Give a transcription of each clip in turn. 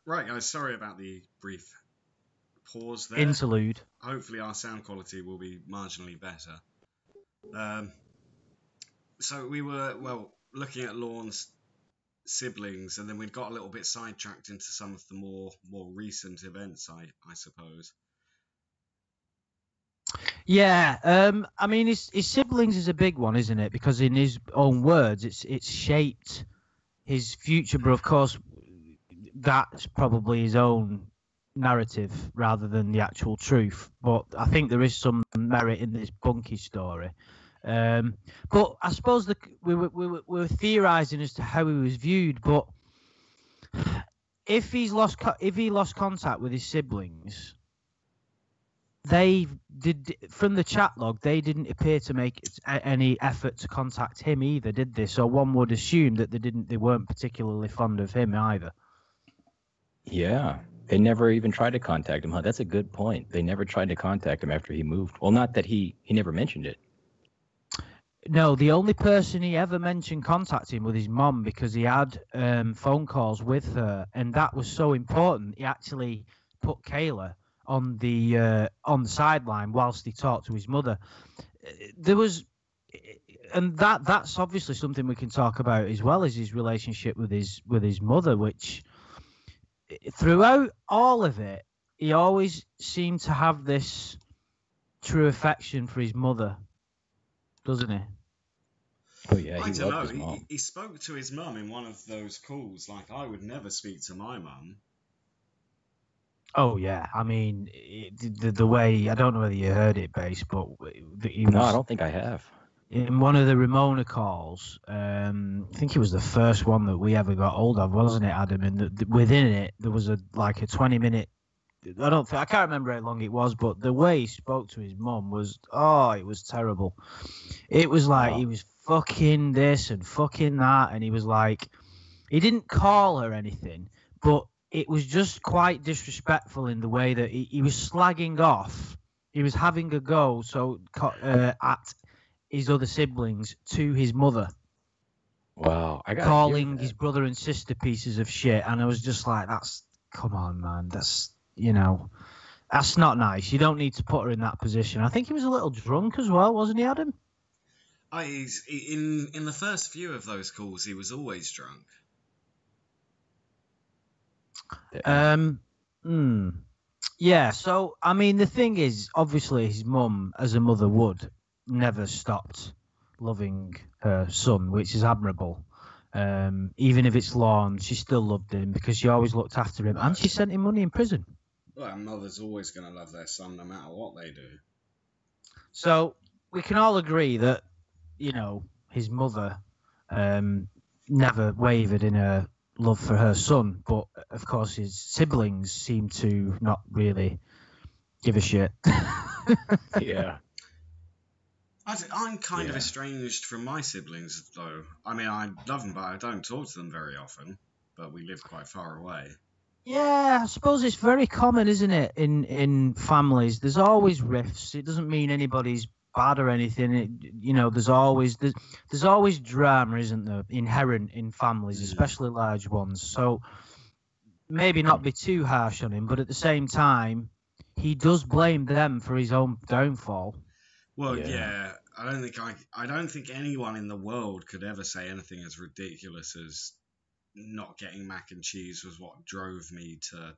Right, guys, sorry about the brief pause there. Interlude. Hopefully our sound quality will be marginally better. So we were, looking at Lorne's siblings, and then we'd got a little bit sidetracked into some of the more recent events, I suppose. Yeah, I mean, his siblings is a big one, isn't it? Because in his own words, it's shaped his future. But of course, that's probably his own narrative rather than the actual truth. But I think there is some merit in this Bunky story. But I suppose we were theorizing as to how he was viewed. But if he lost contact with his siblings, they did, from the chat log, they didn't appear to make any effort to contact him either, did they? So one would assume that they weren't particularly fond of him either. Yeah, they never even tried to contact him. Huh? That's a good point. They never tried to contact him after he moved. Well, not that he never mentioned it. No, the only person he ever mentioned contacting was his mum, because he had phone calls with her, and that was so important. He actually put Kayla on the sideline whilst he talked to his mother. There was, and that's obviously something we can talk about as well as his relationship with his mother, which throughout all of it, he always seemed to have this true affection for his mother, doesn't he? Oh yeah, I don't know. He spoke to his mum in one of those calls. Like, I would never speak to my mum. Oh yeah, I mean, the way, I don't know whether you heard it, Base, but no, I don't think I have. In one of the Ramona calls, I think it was the first one that we ever got hold of, wasn't it, Adam? And within it, there was a 20-minute. I can't remember how long it was, but the way he spoke to his mum was, it was terrible. It was like he was fucking this and fucking that, and he was like, he didn't call her anything, but it was just quite disrespectful in the way that he was slagging off. He was having a go at his other siblings to his mother. Wow. Calling his brother and sister pieces of shit. And I was just like, come on, man. That's not nice. You don't need to put her in that position. I think he was a little drunk as well, wasn't he, Adam? In the first few of those calls, he was always drunk. Yeah, so, I mean, the thing is, obviously, his mum, as a mother would, never stopped loving her son, which is admirable. Even if it's Lorne, she still loved him because she always looked after him, and she sent him money in prison. Well, a mother's always going to love their son no matter what they do. So, we can all agree that, his mother never wavered in her love for her son, but of course his siblings seem to not really give a shit. Yeah. I'm kind of estranged from my siblings, though. I mean, I love them, but I don't talk to them very often. But we live quite far away. Yeah, I suppose it's very common, isn't it, in families? There's always rifts. It doesn't mean anybody's bad or anything. There's always drama, isn't there, inherent in families, especially large ones. So maybe not be too harsh on him, but at the same time, he does blame them for his own downfall. Well, yeah, I don't think anyone in the world could ever say anything as ridiculous as not getting mac and cheese was what drove me to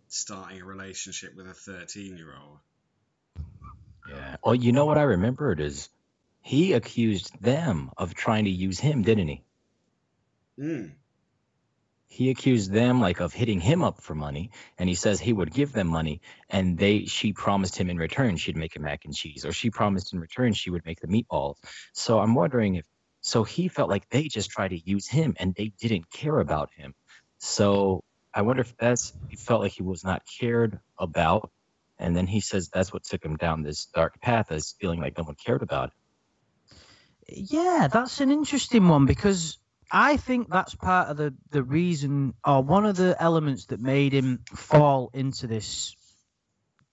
starting a relationship with a 13-year-old. Yeah. Well, you know what I remembered is he accused them of trying to use him, didn't he? He accused them of hitting him up for money, and he says he would give them money, and she promised him in return she'd make a mac and cheese, or she promised in return she would make the meatballs. So I'm wondering so he felt like they just tried to use him and they didn't care about him. So I wonder if he felt like he was not cared about, and then he says that's what took him down this dark path, as feeling like no one cared about him. Yeah, that's an interesting one, because I think that's part of the reason, or one of the elements that made him fall into this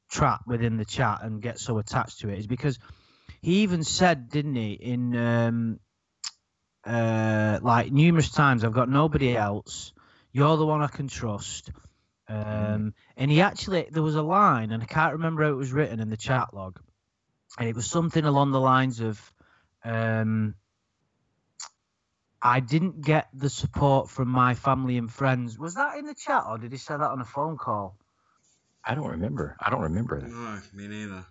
trap within the chat and get so attached to it, is because he even said, didn't he, in numerous times, I've got nobody else. You're the one I can trust. And he actually, there was a line, and I can't remember how it was written in the chat log, and it was something along the lines of, I didn't get the support from my family and friends. Was that in the chat, or did he say that on a phone call? I don't remember. No, me neither.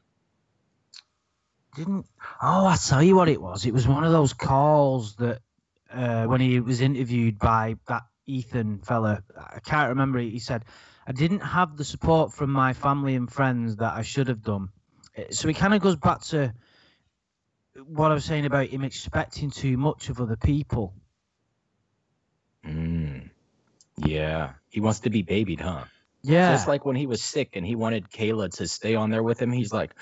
I tell you what it was. It was one of those calls that when he was interviewed by that Ethan fella, I can't remember. He said, I didn't have the support from my family and friends that I should have done. So it kind of goes back to what I was saying about him expecting too much of other people. Yeah. He wants to be babied, huh? Yeah. Just like when he was sick and he wanted Kayla to stay on there with him. He's like,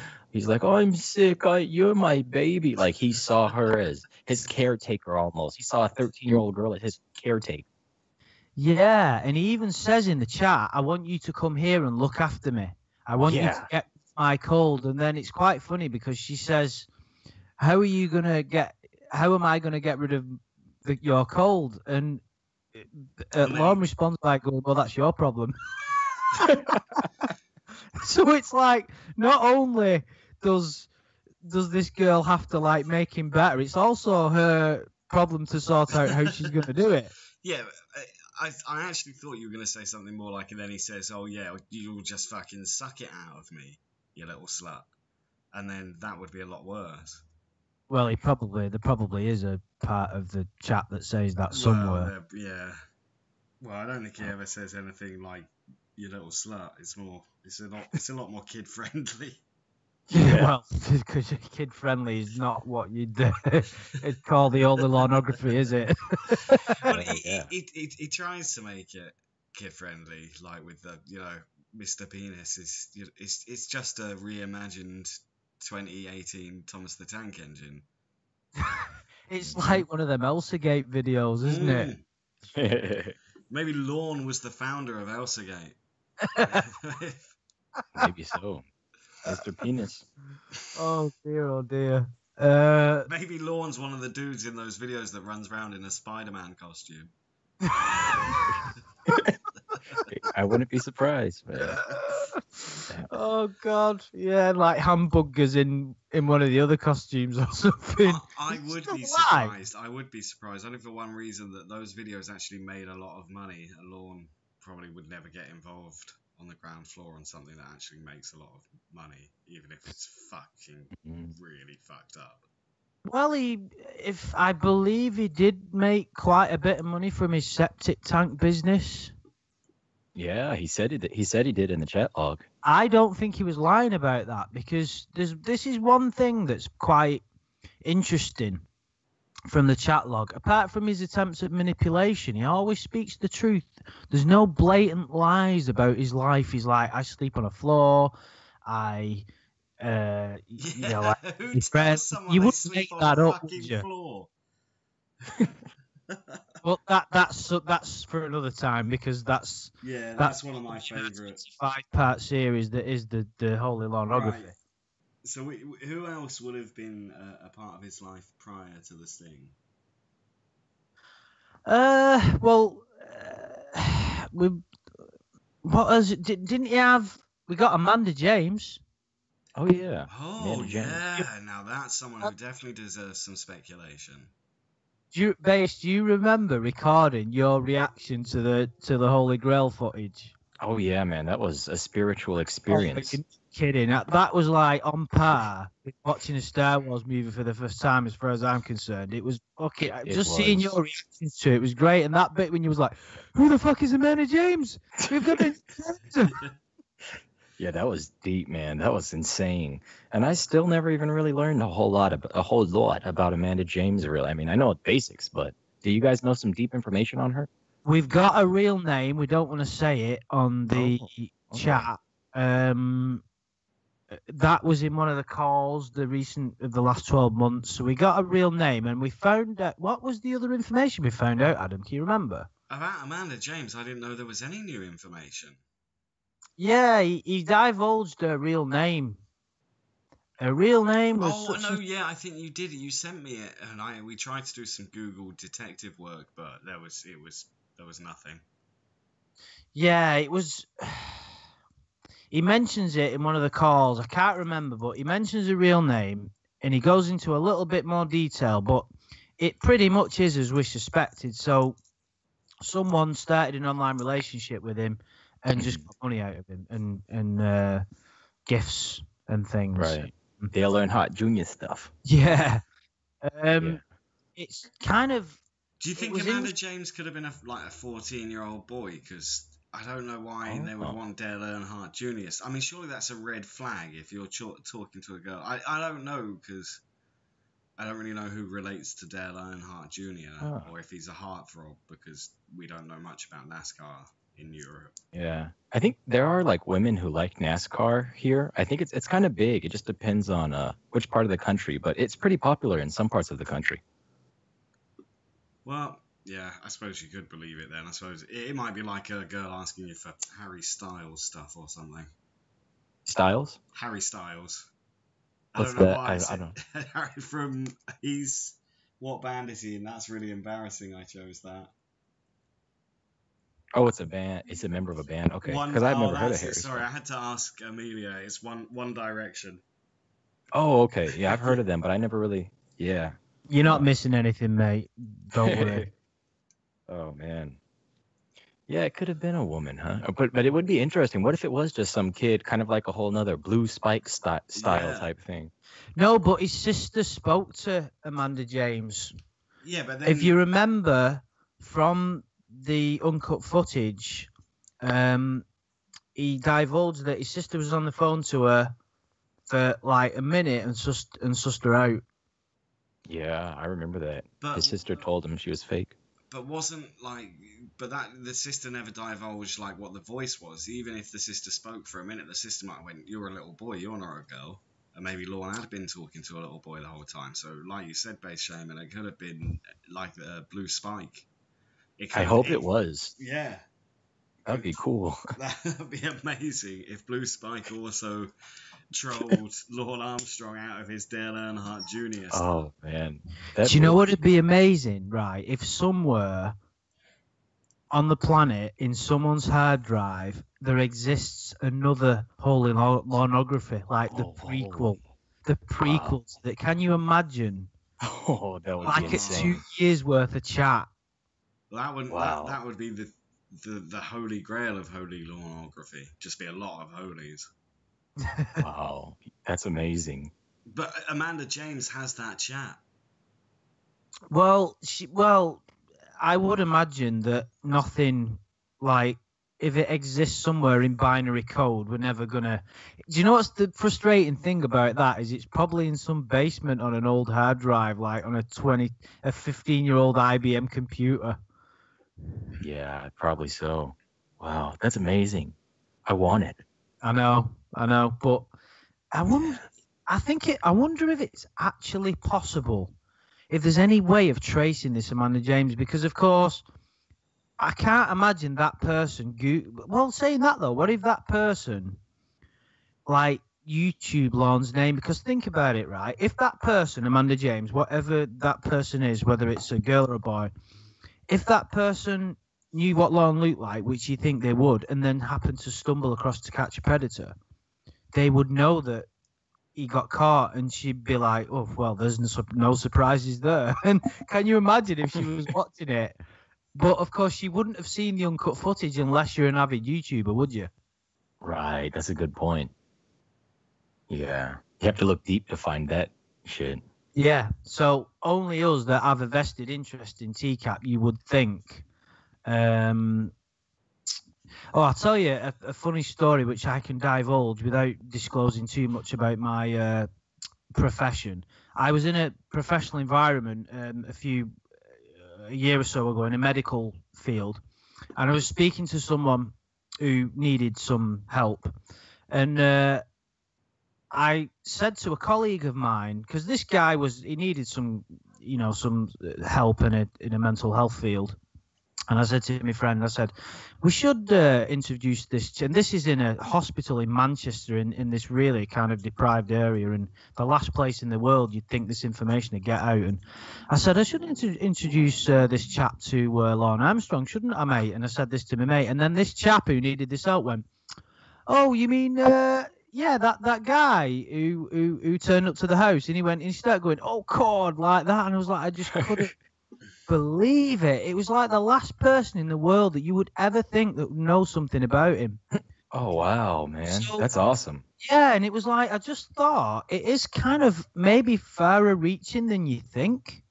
oh, I'm sick. You're my baby. Like, he saw her as his caretaker almost. He saw a 13-year-old girl as his caretaker. Yeah, and he even says in the chat, I want you to come here and look after me. I want you to get my cold. And then it's quite funny because she says, how am I going to get rid of your cold? And Lorne responds by going, well, that's your problem. So it's like, not only does this girl have to like make him better, it's also her problem to sort out how she's going to do it. Yeah, I actually thought you were going to say something more like, and then he says, oh yeah, you'll just fucking suck it out of me, you little slut. And then that would be a lot worse. Well, there probably is a part of the chat that says that somewhere. Yeah. Well, I don't think he ever says anything like, you little slut. It's a lot more kid friendly. Yeah, well, because kid friendly is not what you'd it's called the older pornography, is it? But he tries to make it kid friendly, like with the Mr. Penis it's just a reimagined 2018 Thomas the Tank Engine. It's like one of them Elsagate videos, isn't it? Maybe Lorne was the founder of Elsagate. Maybe so. Mr. Penis. Oh dear. Maybe Lorne's one of the dudes in those videos that runs around in a Spider-Man costume. I wouldn't be surprised, man. Oh God, yeah, like hamburgers in one of the other costumes or something. I would be surprised. Only for one reason, that those videos actually made a lot of money. And Lorne probably would never get involved on the ground floor on something that actually makes a lot of money, even if it's fucking really fucked up. Well, I believe he did make quite a bit of money from his septic tank business. Yeah, he said he did in the chat log. I don't think he was lying about that, because this is one thing that's quite interesting from the chat log. Apart from his attempts at manipulation, he always speaks the truth. There's no blatant lies about his life. He's like, I sleep on a floor. Like who tells someone you they wouldn't sleep make on that a up, fucking would you? floor? Well, that's for another time, because that's one of my favourites. 5-part series that is the Holy Pornography. Right. So who else would have been a part of his life prior to the sting? Didn't he have? We got Amanda James. Oh yeah. Oh yeah. Now that's someone who definitely deserves some speculation. Do you remember recording your reaction to the Holy Grail footage? Oh yeah, man, that was a spiritual experience. Oh, kidding. That was like on par with watching a Star Wars movie for the first time, as far as I'm concerned. It was okay. Seeing your reactions to it was great, and that bit when you was like, "Who the fuck is Amanda James? We've got it." Yeah, that was deep, man. That was insane. And I still never even really learned a whole lot about Amanda James, really. I mean, I know basics, but do you guys know some deep information on her? We've got a real name. We don't want to say it on the chat. That was in one of the calls, the last 12 months. So we got a real name, and we found out. What was the other information we found out, Adam? Can you remember? About Amanda James, I didn't know there was any new information. Yeah, he divulged her real name. Her real name was. Oh no, yeah, I think you did. You sent me it, and we tried to do some Google detective work, but there was nothing. Yeah, it was. He mentions it in one of the calls. I can't remember, but he mentions the real name and he goes into a little bit more detail. But it pretty much is as we suspected. So someone started an online relationship with him and just got money out of him and gifts and things. Right. Dale Earnhardt Jr. stuff. Yeah. Yeah. It's kind of. Do you think Amanda James could have been a 14-year-old boy? Because I don't know why they would want Dale Earnhardt Jr. I mean, surely that's a red flag if you're talking to a girl. I don't know, because I don't really know who relates to Dale Earnhardt Jr. Or if he's a heartthrob, because we don't know much about NASCAR in Europe. Yeah. I think there are like women who like NASCAR here. I think it's kind of big. It just depends on which part of the country, but it's pretty popular in some parts of the country. Well, yeah, I suppose you could believe it then. I suppose it might be like a girl asking you for Harry Styles stuff or something. Styles? Harry Styles. What's I don't know that? why I don't. Harry what band is he in? That's really embarrassing. I chose that. Oh, it's a band. It's a member of a band. Okay, because I've never heard of Harry. Sorry, I had to ask Amelia. It's One Direction. Oh, okay. Yeah, I've heard of them, but I never really. Yeah. You're not missing anything, mate. Don't worry. Oh man. Yeah, it could have been a woman, huh? But it would be interesting. What if it was just some kid, kind of like a whole nother Blue Spike style type thing? No, but his sister spoke to Amanda James. Yeah, but then... If you remember from the uncut footage, he divulged that his sister was on the phone to her for like a minute and sussed her out. Yeah, I remember that. His sister told him she was fake. But the sister never divulged like what the voice was. Even if the sister spoke for a minute, the sister might have went, "You're a little boy, you're not a girl." And maybe Lorne had been talking to a little boy the whole time. So, like you said, BasedShaman, it could have been like a Blue Spike. I hope it was. Yeah. That'd be cool. That'd be amazing if Blue Spike also trolled Lorne Armstrong out of his Dale Earnhardt Jr. stuff. Oh, man. Do you know what would be amazing, right? If somewhere on the planet, in someone's hard drive, there exists another holy pornography, like the prequel. The prequel to that. Can you imagine? Oh, that would like be insane. A 2 years worth of chat. That would be the holy grail of holy pornography. Just be a lot of holies. Wow, that's amazing. But Amanda James has that chat. Well, I would imagine that nothing like if it exists somewhere in binary code, we're never gonna. Do you know what's the frustrating thing about that? Is it's probably in some basement on an old hard drive, like on a 15-year-old IBM computer. Yeah, probably so. Wow, that's amazing. I want it. I know, but I wonder if it's actually possible, if there's any way of tracing this Amanda James, because of course I can't imagine that person. Well, saying that though, what if that person like YouTube Lorne's name? Because think about it, right? If that person, Amanda James, whatever that person is, whether it's a girl or a boy, if that person knew what Lorne looked like, which you think they would, and then happened to stumble across To Catch a Predator, they would know that he got caught, and she'd be like, "Oh, well, there's no surprises there." And can you imagine if she was watching it? But of course, she wouldn't have seen the uncut footage unless you're an avid YouTuber, would you? Right, that's a good point. Yeah, you have to look deep to find that shit. Yeah, so only us that have a vested interest in TCAP, you would think. I'll tell you a funny story which I can divulge without disclosing too much about my profession. I was in a professional environment a year or so ago in a medical field, and I was speaking to someone who needed some help, and I said to a colleague of mine, because this guy he needed some help in a mental health field. And I said to my friend, I said, we should introduce this. And this is in a hospital in Manchester, in this really kind of deprived area, and the last place in the world you'd think this information would get out. And I said, I should introduce this chap to Lorne Armstrong, shouldn't I, mate? And I said this to my mate. And then this chap who needed this out went, oh, you mean, yeah, that guy who turned up to the house? And he started going, oh, God, like that. And I was like, I just couldn't believe it. It was like the last person in the world that you would ever think that would know something about him. Oh, wow, man. That's awesome. Yeah, and it was like, I just thought it is kind of maybe farther reaching than you think.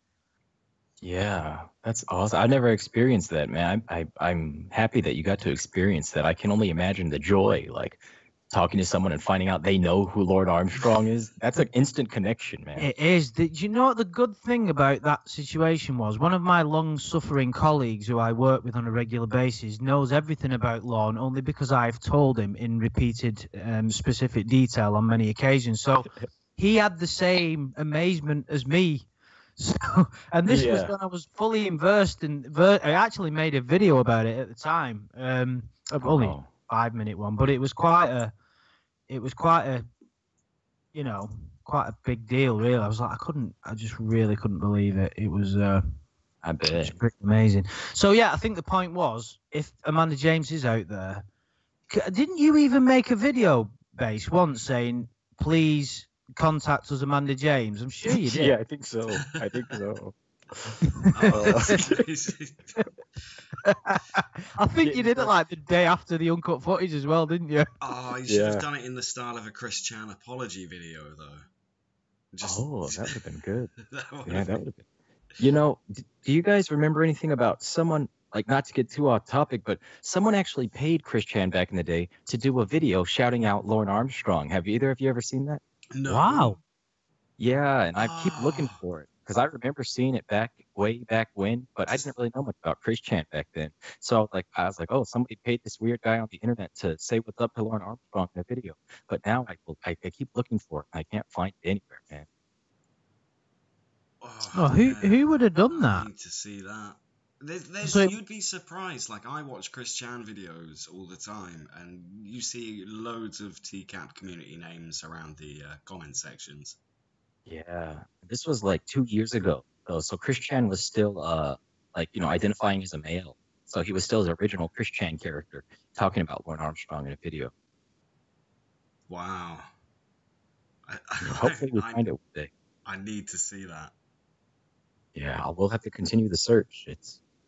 Yeah, that's awesome. I've never experienced that, man. I'm happy that you got to experience that. I can only imagine the joy, like talking to someone and finding out they know who Lord Armstrong is. That's an instant connection, man. It is. Do you know what the good thing about that situation was? One of my long-suffering colleagues who I work with on a regular basis knows everything about Lorne only because I've told him in repeated specific detail on many occasions. So he had the same amazement as me. So, and this was when I was fully immersed in. I actually made a video about it at the time. Only 5-minute one, but it was quite a, you know, quite a big deal, really. I was like, I just really couldn't believe it. It was, I bet. It was pretty amazing. So yeah, I think the point was, if Amanda James is out there, didn't you even make a video, Base, once saying, please contact us, Amanda James? I'm sure you did. Yeah, I think so. I think you did it like the day after the uncut footage as well, didn't you? Oh, you should have done it in the style of a Chris Chan apology video, though. That would have been good. That would have been. You know, do you guys remember anything about someone, like, not to get too off topic, but someone actually paid Chris Chan back in the day to do a video shouting out Lorne Armstrong? Have either of you ever seen that? No. Wow. Yeah, and I keep looking for it because I remember seeing it way back when, but I didn't really know much about Chris Chan back then. So I was like, oh, somebody paid this weird guy on the internet to say what's up to Lorne Armstrong in a video. But now I keep looking for it. I can't find it anywhere, man. Oh, who would have done that? I need to see that. You'd be surprised. Like, I watch Chris Chan videos all the time, and you see loads of TCAP community names around the comment sections. Yeah, this was like 2 years ago, though. So Chris Chan was still, identifying as a male. So he was still his original Chris Chan character, talking about Lorne Armstrong in a video. Wow. Hopefully we find it one day. I need to see that. Yeah, we'll have to continue the search.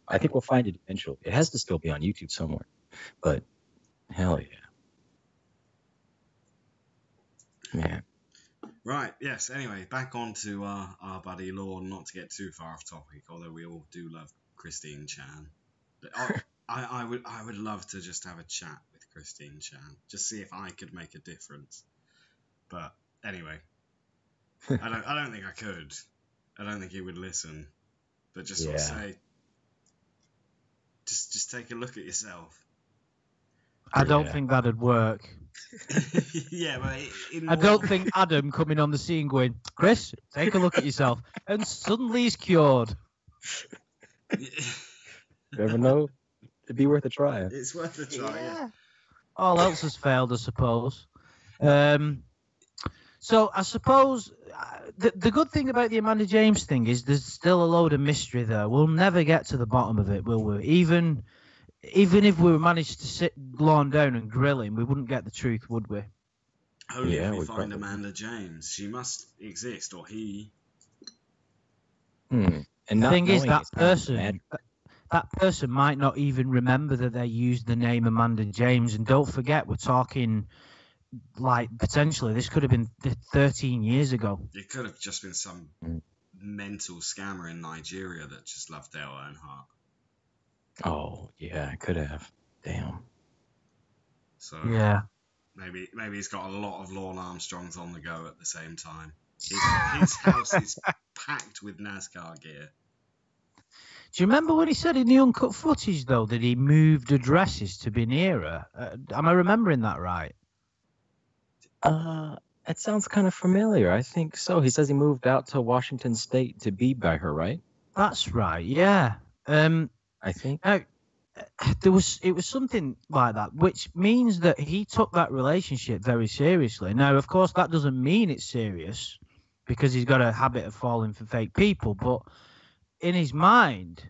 I think we'll find it eventually. It has to still be on YouTube somewhere, but hell yeah. Man. Right, yes, anyway, back on to our buddy Lorne, not to get too far off topic, although we all do love Christine Chan. I would love to just have a chat with Christine Chan, just see if I could make a difference. But anyway, I don't think I could. I don't think he would listen. But just sort of say, just take a look at yourself. I don't think that'd work. Yeah, but I don't think Adam coming on the scene going, Chris, take a look at yourself, and suddenly he's cured. You never know. It'd be worth a try. It's worth a try. Yeah. All else has failed, I suppose. So I suppose the good thing about the Amanda James thing is there's still a load of mystery there. We'll never get to the bottom of it, will we? Even if we managed to sit Lorne down and grill him, we wouldn't get the truth, would we? Only if we find Amanda James. She must exist, or he. And the thing is, that person might not even remember that they used the name Amanda James. And don't forget, we're talking, like, potentially, this could have been 13 years ago. It could have just been some mental scammer in Nigeria that just loved Dale Earnhardt. Oh, yeah, it could have. Damn. So, yeah. Maybe he's got a lot of Lorne Armstrongs on the go at the same time. His house is packed with NASCAR gear. Do you remember when he said in the uncut footage, though, that he moved addresses to be nearer? Am I remembering that right? That sounds kind of familiar. I think so. He says he moved out to Washington State to be by her, right? That's right, yeah. I think. Now, it was something like that, which means that he took that relationship very seriously. Now, of course, that doesn't mean it's serious because he's got a habit of falling for fake people, but in his mind,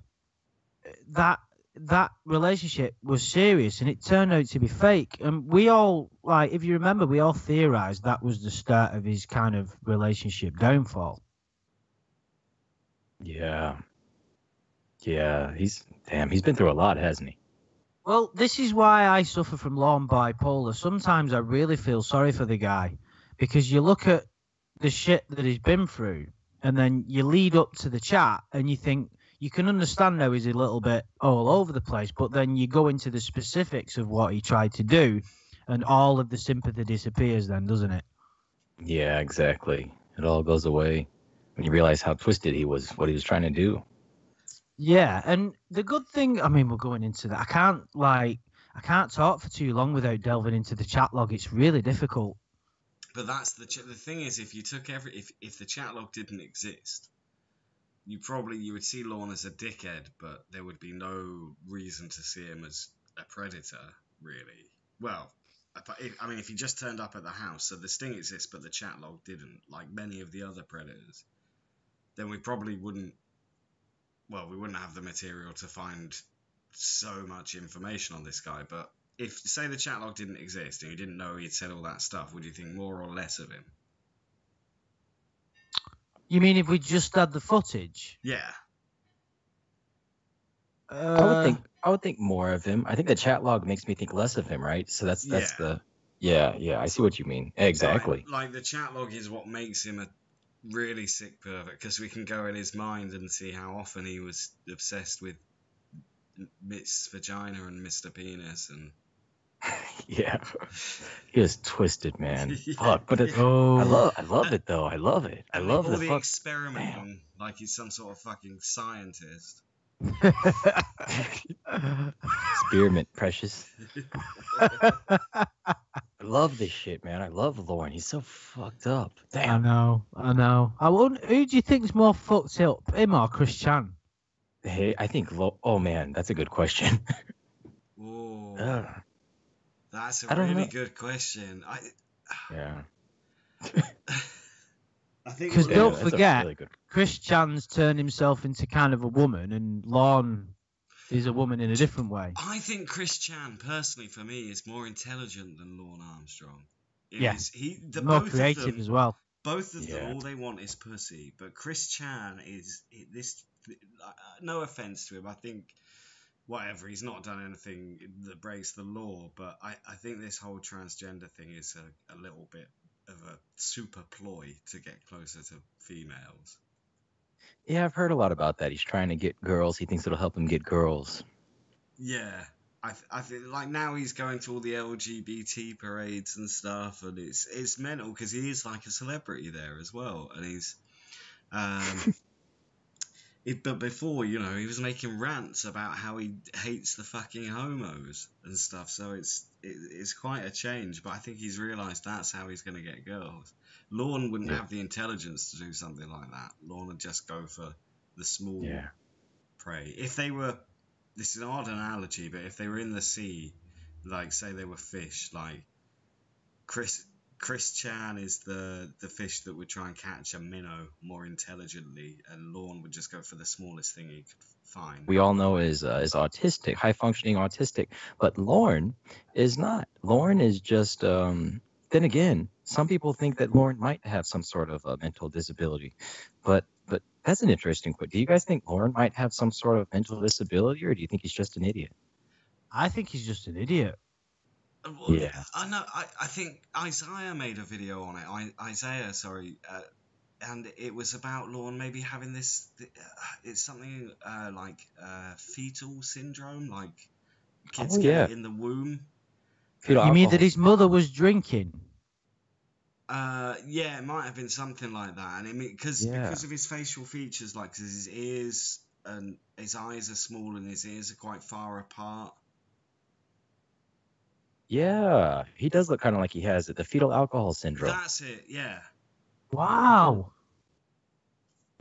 that that relationship was serious and it turned out to be fake. And we all, like, if you remember, we all theorized that was the start of his kind of relationship downfall. Yeah. He's been through a lot, hasn't he? Well, this is why I suffer from Lorne bipolar. Sometimes I really feel sorry for the guy because you look at the shit that he's been through and then you lead up to the chat and you think you can understand how he's a little bit all over the place, but then you go into the specifics of what he tried to do and all of the sympathy disappears then, doesn't it? Yeah, exactly. It all goes away when you realize how twisted he was, what he was trying to do. Yeah, and the good thing, I mean, we're going into that. I can't talk for too long without delving into the chat log. It's really difficult. But that's the thing is, if you took if the chat log didn't exist, you would see Lorne as a dickhead, but there would be no reason to see him as a predator, really. Well, I mean, if he just turned up at the house, so the sting exists, but the chat log didn't, like many of the other predators, then we probably wouldn't. Well, we wouldn't have the material to find so much information on this guy. But if, say, the chat log didn't exist and you didn't know he'd said all that stuff, would you think more or less of him? You mean if we just had the footage? Yeah. I would think more of him. I think the chat log makes me think less of him, right? So that's the I see what you mean. Exactly. Like the chat log is what makes him a really sick pervert, because we can go in his mind and see how often he was obsessed with Miss Vagina and Mr. Penis and Yeah, he was twisted, man. Yeah. Fuck, but I love it though. I love it. I love all the fuck. experimenting like he's some sort of fucking scientist. Experiment, precious. I love this shit, man. I love Lorne. He's so fucked up. Damn. I know. Who do you think's more fucked up, him or Chris Chan? Hey, I think. Oh man, that's a good question. Oh, that's a I don't really know. good question. Yeah. I think Because don't that's a forget, really good- Chris Chan's turned himself into kind of a woman, and Lorne is a woman in a different way. I think Chris Chan, personally, for me, is more intelligent than Lorne Armstrong. Yeah. Both More of creative them, as well. Both of them, Yeah. all they want is pussy. But Chris Chan is this. No offense to him, I think whatever, he's not done anything that breaks the law. But I think this whole transgender thing is a little bit of a super ploy to get closer to females. Yeah, I've heard a lot about that. He's trying to get girls. He thinks it'll help him get girls. Yeah. I think like now he's going to all the LGBT parades and stuff, and it's mental because he is like a celebrity there as well, and he's but before, you know, he was making rants about how he hates the fucking homos and stuff, so it's quite a change, but I think he's realised that's how he's going to get girls. Lorne wouldn't have the intelligence to do something like that. Lorne would just go for the small prey. If they were, this is an odd analogy, but if they were in the sea, like say they were fish, like Chris Chan is the fish that would try and catch a minnow more intelligently, and Lorne would just go for the smallest thing he could find. We all know is autistic, high functioning autistic, but Lorne is not. Lorne is just. Then again, some people think that Lorne might have some sort of mental disability, but that's an interesting question. Do you guys think Lorne might have some sort of mental disability, or do you think he's just an idiot? I think he's just an idiot. Well, Yeah. I know. I think Isaiah made a video on it. Isaiah, sorry, and it was about Lorne maybe having this. It's something like fetal syndrome, like kids get it in the womb. Fetal You mean alcohol. that his mother was drinking? Yeah, it might have been something like that, and I mean, because of his facial features, like 'cause his ears and his eyes are small and his ears are quite far apart. Yeah, he does look kind of like he has it, the fetal alcohol syndrome. That's it, yeah. Wow.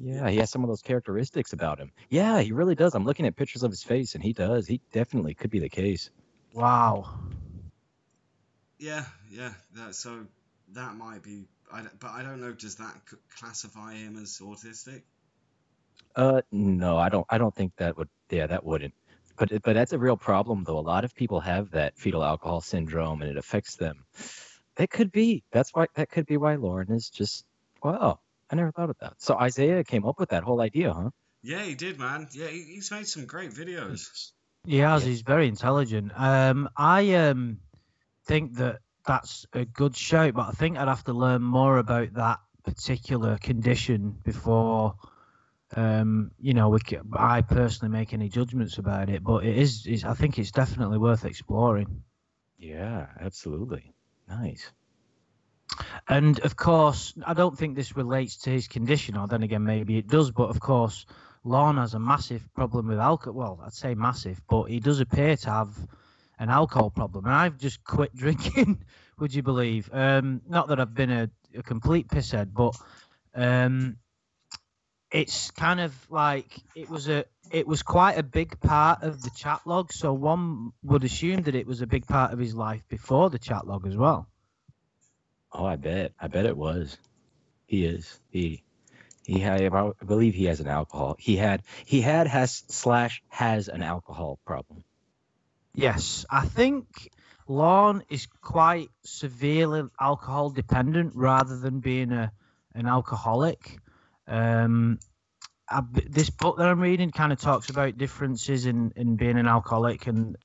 Yeah, he has some of those characteristics about him. Yeah, he really does. I'm looking at pictures of his face, and he does. He definitely could be the case. Wow. Yeah, so that might be. But I don't know. Does that classify him as autistic? No, I don't think that would. Yeah, that wouldn't. But that's a real problem, though. A lot of people have that fetal alcohol syndrome, and it affects them. It could be. That could be why Lorne is just. Wow, I never thought of that. So Isaiah came up with that whole idea, huh? Yeah, he did, man. Yeah, he's made some great videos. He has. He's very intelligent. I think that's a good shout, but I think I'd have to learn more about that particular condition before, I personally make any judgments about it. But I think it's definitely worth exploring. Yeah, absolutely. Nice. And of course, I don't think this relates to his condition, or then again, maybe it does. But of course, Lorne has a massive problem with alcohol. Well, I'd say massive, but he does appear to have an alcohol problem. And I've just quit drinking, would you believe? Not that I've been a complete pisshead, but it's kind of like it was quite a big part of the chat log. So one would assume that it was a big part of his life before the chat log as well. Oh, I bet it was. He is. He had. I believe he has an alcohol. He has an alcohol problem. Yes, I think Lorne is quite severely alcohol dependent rather than being an alcoholic. This book that I'm reading kind of talks about differences in being an alcoholic, and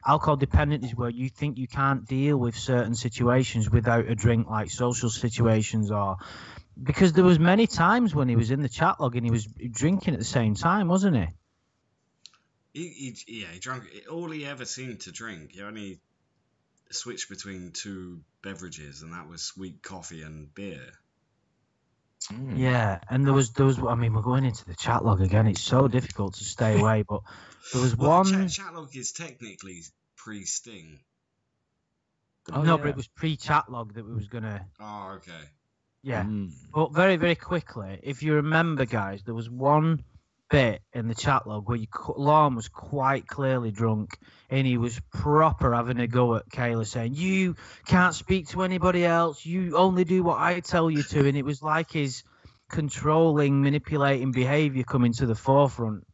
alcohol dependent is where you think you can't deal with certain situations without a drink, like social situations, or because there was many times when he was in the chat log and he was drinking at the same time, wasn't he? He drank. All he ever seemed to drink. He only switched between two beverages, and that was sweet coffee and beer. Yeah, and there was. I mean, we're going into the chat log again. It's so difficult to stay away, but there was one. Chat log is technically pre-Sting. Oh, no, yeah. But it was pre-chat log that we was gonna. Oh, okay. Yeah, but very, very quickly, if you remember, guys, there was one bit in the chat log where Lorne was quite clearly drunk, and he was proper having a go at Kayla, saying, "You can't speak to anybody else. You only do what I tell you to." And it was like his controlling, manipulating behavior coming to the forefront.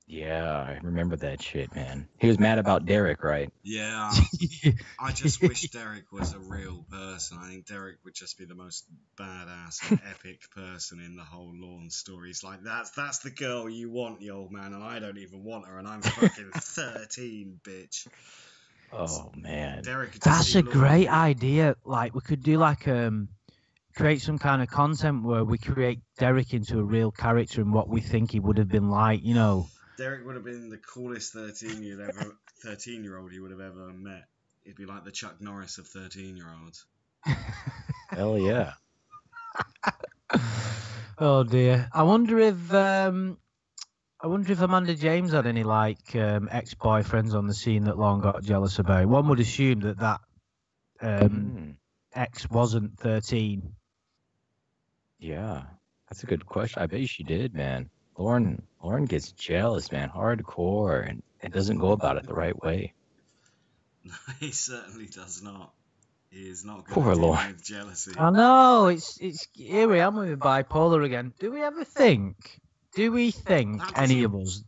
Yeah, I remember that shit, man. He was mad about Derek, right? Yeah. I just wish Derek was a real person. I think Derek would just be the most badass and epic person in the whole Lorne story. It's like, that's the girl you want, you old man, and I don't even want her, and I'm fucking 13, bitch. Oh, man. That's a great idea. Like, we could do like create some kind of content where we create Derek into a real character and what we think he would have been like, you know. Derek would have been the coolest 13-year-old he would have ever met. He'd be like the Chuck Norris of 13-year-olds. Hell yeah. Oh dear. I wonder if Amanda James had any like ex-boyfriends on the scene that Lorne got jealous about. One would assume that ex wasn't 13. Yeah, that's a good question. I bet she did, man. Lorne gets jealous, man, hardcore, and it doesn't go about it the right way. He certainly does not. He is not good Poor at dealing Lorne. with jealousy. I know, it's here we am with bipolar again. Do we think any of us?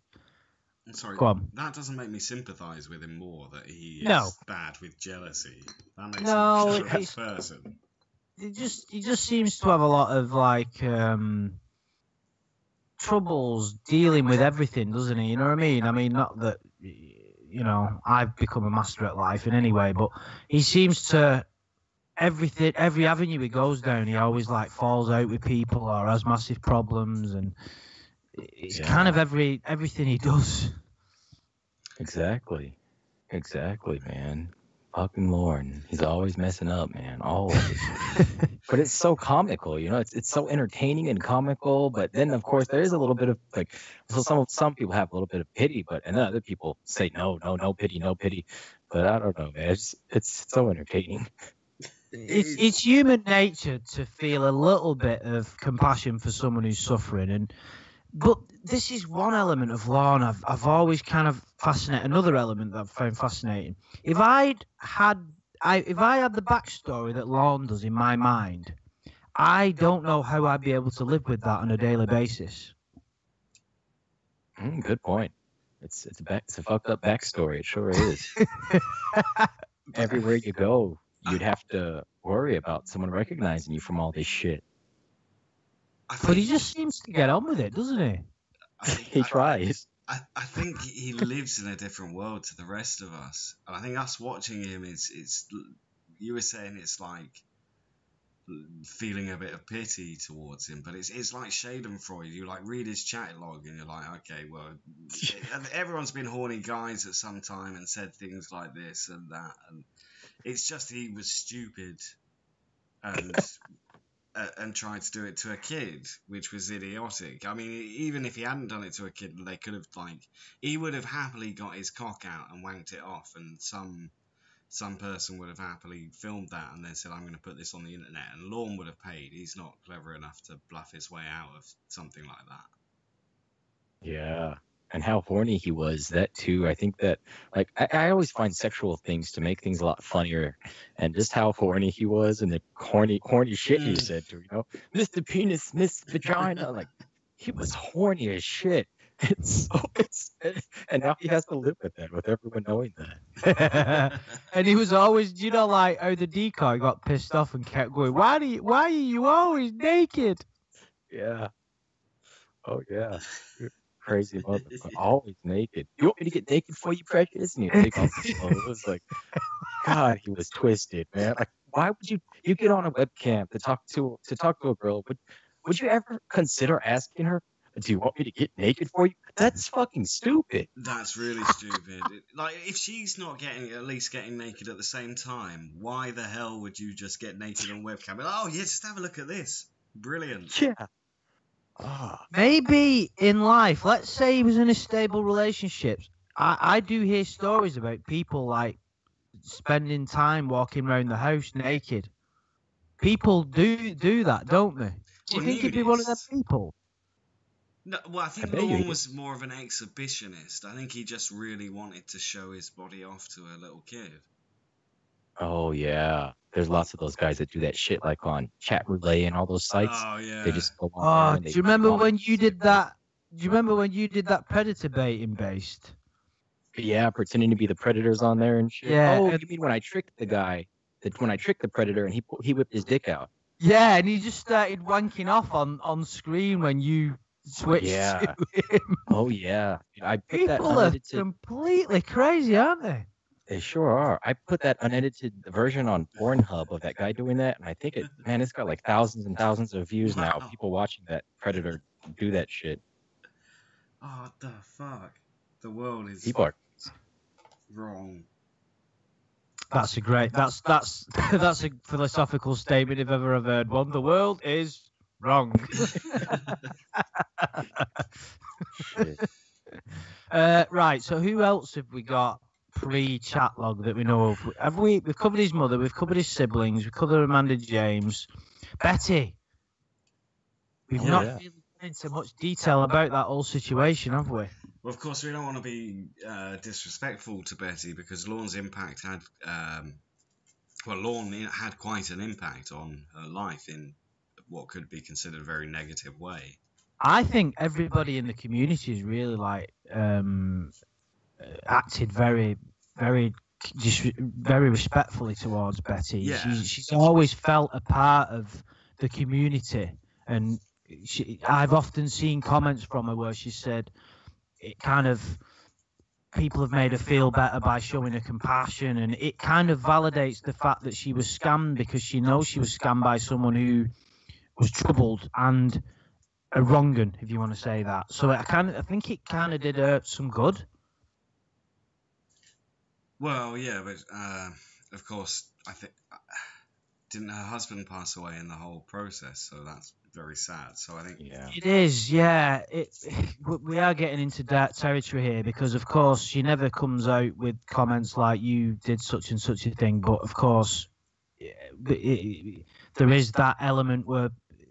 I'm sorry, go on. That doesn't make me sympathise with him more, that he is bad with jealousy. That makes him a good person. He just seems to have a lot of like troubles dealing with everything, doesn't he? You know what I mean? I mean, not that, you know, I've become a master at life in any way, but he seems to every avenue he goes down, he always like falls out with people or has massive problems, and it's kind of everything he does. Exactly, man. Fucking Lorne, he's always messing up, man. Always. But it's so comical, you know. It's so entertaining and comical. But then, of course, there is a little bit of like. So some people have a little bit of pity, and then other people say no pity. But I don't know, man. It's so entertaining. it's human nature to feel a little bit of compassion for someone who's suffering, but this is one element of Lorne I've always kind of fascinated. Another element that I've found fascinating. If I had the backstory that Lorne does in my mind, I don't know how I'd be able to live with that on a daily basis. Good point. It's a fucked up backstory. It sure is. Everywhere you go, you'd have to worry about someone recognizing you from all this shit. But he just seems to get on with it, doesn't he? He tries. I think he lives in a different world to the rest of us, and I think us watching him it's you were saying it's like feeling a bit of pity towards him, but it's like Schadenfreude. You like read his chat log and you're like, okay, well, everyone's been horny guys at some time and said things like this and that, and it's just he was stupid and tried to do it to a kid, which was idiotic. I mean, even if he hadn't done it to a kid, they could have he would have happily got his cock out and wanked it off, and some person would have happily filmed that and then said, I'm going to put this on the internet, and Lorne would have paid. He's not clever enough to bluff his way out of something like that. Yeah. And how horny he was, that too. I think that, like, I always find sexual things to make things a lot funnier. And just how horny he was and the corny shit he said to, Mr. Penis, Miss Vagina. Like, he was horny as shit. And now he has to live with that, with everyone knowing that. And he was always, like how the decoy got pissed off and kept going, why are you always naked? Yeah. Oh, yeah. Crazy motherfucker, always naked. You want me to get naked for you, Precious? And you take off the clothes. It was like, God, he was twisted, man. Like, why would you get on a webcam to talk to a girl? Would you ever consider asking her, do you want me to get naked for you? That's fucking stupid. That's really stupid. Like, if she's not at least getting naked at the same time, why the hell would you just get naked on webcam? Like, oh yeah, just have a look at this. Brilliant. Yeah. Maybe in life, let's say he was in a stable relationship. I do hear stories about people like spending time walking around the house naked. People do that, don't they? Do you think he'd be one of them people? No, well, I think Lorne was more of an exhibitionist. I think he just really wanted to show his body off to a little kid. Oh, yeah. There's lots of those guys that do that shit, like on Chat Roulette and all those sites. Oh, yeah. They just go on do you remember when you did that? Do you remember when you did that predator baiting based? Yeah, pretending to be the predators on there and shit. Yeah. Oh, you mean when I tricked the guy? When I tricked the predator and he whipped his dick out? Yeah, and he just started wanking off on screen when you switched to him. Oh, yeah. I put People that are completely crazy, aren't they? They sure are. I put that unedited version on Pornhub of that guy doing that, and I think it's got like thousands and thousands of views now. People watching that predator do that shit. Oh, what the fuck? The world is wrong. That's a philosophical statement if ever I've heard one. The world is wrong. Shit. Right. So who else have we got? Pre-chat log that we know of. We've covered his mother, we've covered his siblings, we've covered Amanda James, Betty. We've not really gone into much detail about that whole situation, have we? Well, of course, we don't want to be disrespectful to Betty because Lorne's impact had, Lorne had quite an impact on her life in what could be considered a very negative way. I think everybody in the community is really acted very, very, just very respectfully towards Betty. Yeah. She's always felt a part of the community, and I've often seen comments from her where she said it kind of people have made her feel better by showing her compassion, and it kind of validates the fact that she was scammed because she knows she was scammed by someone who was troubled and a wrong'un, if you want to say that. So I think it kind of did her some good. Well, yeah, but of course, I think didn't her husband pass away in the whole process? So that's very sad. So I think it is. Yeah, we are getting into that territory here because, of course, she never comes out with comments like "you did such and such a thing," but of course, there is that element where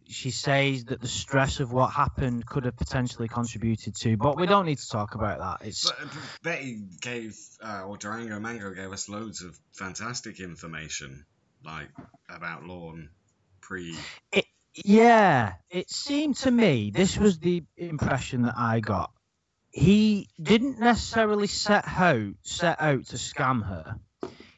she says that the stress of what happened could have potentially contributed to, but we don't need to talk about that. But Betty gave, or Durango Mango gave us loads of fantastic information, like about Lorne It seemed to me, this was the impression that I got. He didn't necessarily set out to scam her.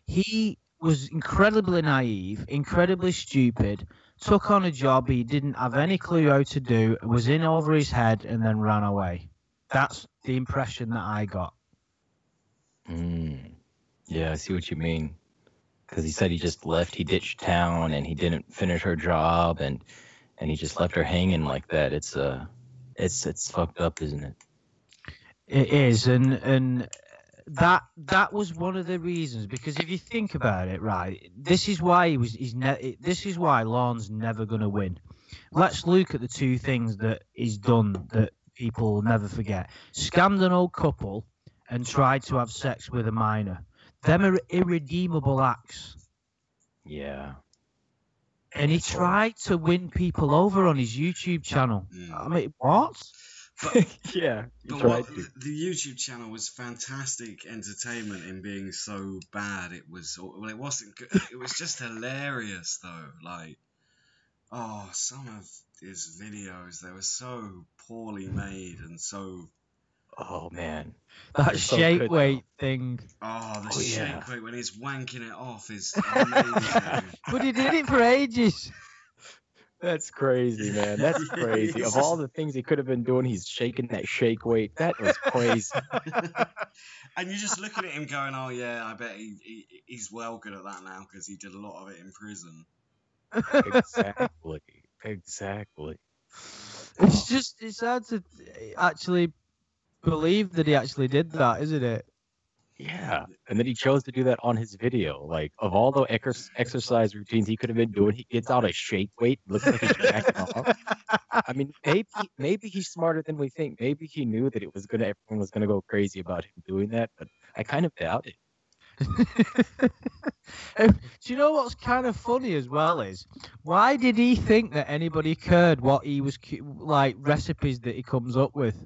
He was incredibly naive, incredibly stupid, took on a job he didn't have any clue how to do, was in over his head, and then ran away. That's the impression that I got. Yeah, I see what you mean. Because he said he just left, he ditched town, and he didn't finish her job, and he just left her hanging like that. It's fucked up, isn't it? It is, and that was one of the reasons. Because if you think about it, right, this is why this is why Lorne's never going to win. Let's look at the two things that he's done that people will never forget: scammed an old couple and tried to have sex with a minor. Them are irredeemable acts. Yeah. And he tried to win people over on his YouTube channel. I mean, what? Yeah. But the YouTube channel was fantastic entertainment in being so bad. It wasn't good. It was just hilarious though. Like, some of his videos, they were so poorly made and so. Oh man, that shake weight thing. The shake weight when he's wanking it off is amazing. But he did it for ages. That's crazy, man. That's crazy. Of all the things he could have been doing, he's shaking that shake weight. That was crazy. And you're just looking at him going, "Oh yeah, I bet he's well good at that now because he did a lot of it in prison." Exactly. It's hard to actually believe that he actually did that, isn't it? Yeah, and then he chose to do that on his video. Like, of all the exercise routines he could have been doing, he gets out a shake weight, looks like he's jacking off. I mean, maybe he's smarter than we think. Maybe he knew that everyone was gonna go crazy about him doing that, but I kind of doubt it. Do you know what's kind of funny as well is, why did he think that anybody cared what he was like recipes that he comes up with?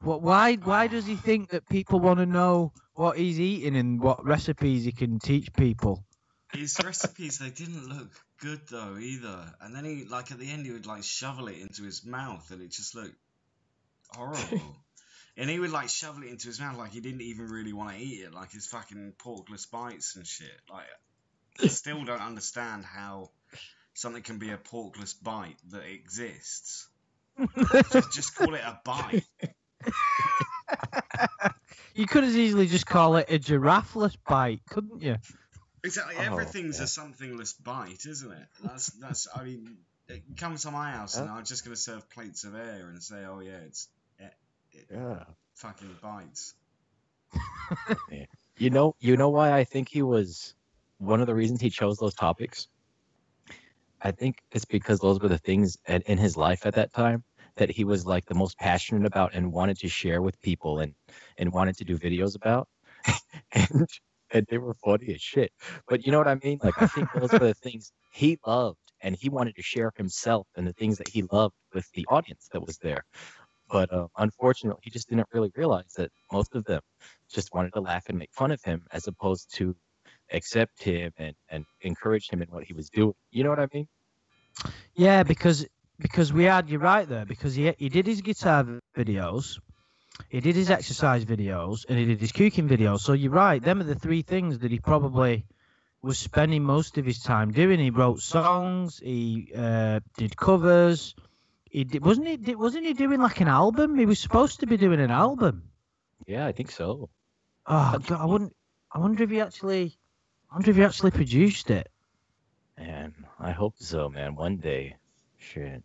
Why does he think that people want to know what he's eating and what recipes he can teach people? His recipes, they didn't look good though either. And then he, like at the end, he would like shovel it into his mouth and it just looked horrible. And he would like shovel it into his mouth like he didn't even really want to eat it, like his fucking porkless bites and shit. Like, I still don't understand how something can be a porkless bite that exists. just call it a bite. You could as easily just call it a giraffeless bite, couldn't you? Exactly. Everything's a somethingless bite, isn't it? That's. I mean, come to my house and I'm just going to serve plates of air and say, "Oh yeah, it fucking bites." Yeah. You know why I think he was one of the reasons he chose those topics? I think it's because those were the things in his life at that time that he was like the most passionate about and wanted to share with people and wanted to do videos about. and they were funny as shit. But you know what I mean? Like, I think those were the things he loved and he wanted to share himself and the things that he loved with the audience that was there. But unfortunately, he just didn't really realize that most of them just wanted to laugh and make fun of him as opposed to accept him and encourage him in what he was doing. You know what I mean? Yeah, because you're right there, because he did his guitar videos, he did his exercise videos, and he did his cooking videos. So you're right, them are the three things that he probably was spending most of his time doing. He wrote songs, he did covers. Wasn't he doing like an album? He was supposed to be doing an album. Yeah, I think so. Oh God, I wonder if he actually produced it. Man, I hope so, man. One day. Shit.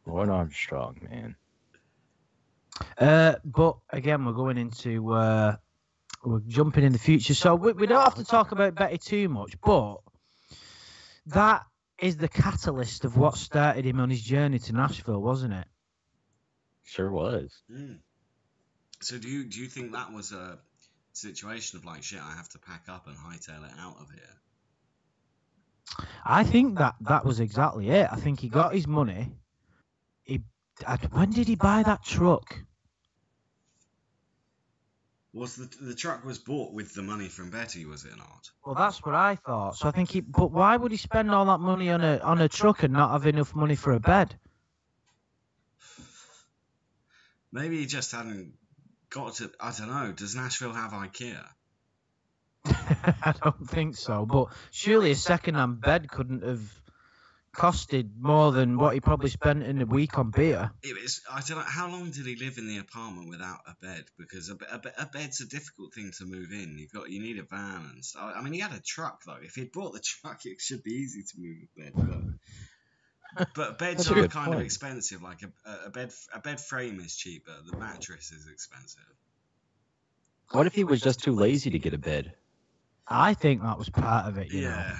Lorne Armstrong, man. But again, we're going into we're jumping in the future, so we don't have to talk about Betty too much. But that is the catalyst of what started him on his journey to Nashville, wasn't it? Sure was. So do you think that was a situation of like, shit, I have to pack up and hightail it out of here? I think that was exactly it. I think he got his money. When did he buy that truck? Was the truck was bought with the money from Betty, was it not? Well, that's what I thought. So I think but why would he spend all that money on a truck and not have enough money for a bed? Maybe he just hadn't got to. I don't know. Does Nashville have IKEA? I don't think so. But surely a second-hand bed couldn't have costed more than what he probably spent in a week on beer. I don't know. How long did he live in the apartment without a bed? Because a bed's a difficult thing to move in. You need a van and stuff. I mean, he had a truck though. If he'd brought the truck, it should be easy to move a bed. But beds are kind of expensive. Like a bed frame is cheaper. The mattress is expensive. What if he was just too lazy to get a bed? I think that was part of it. You know?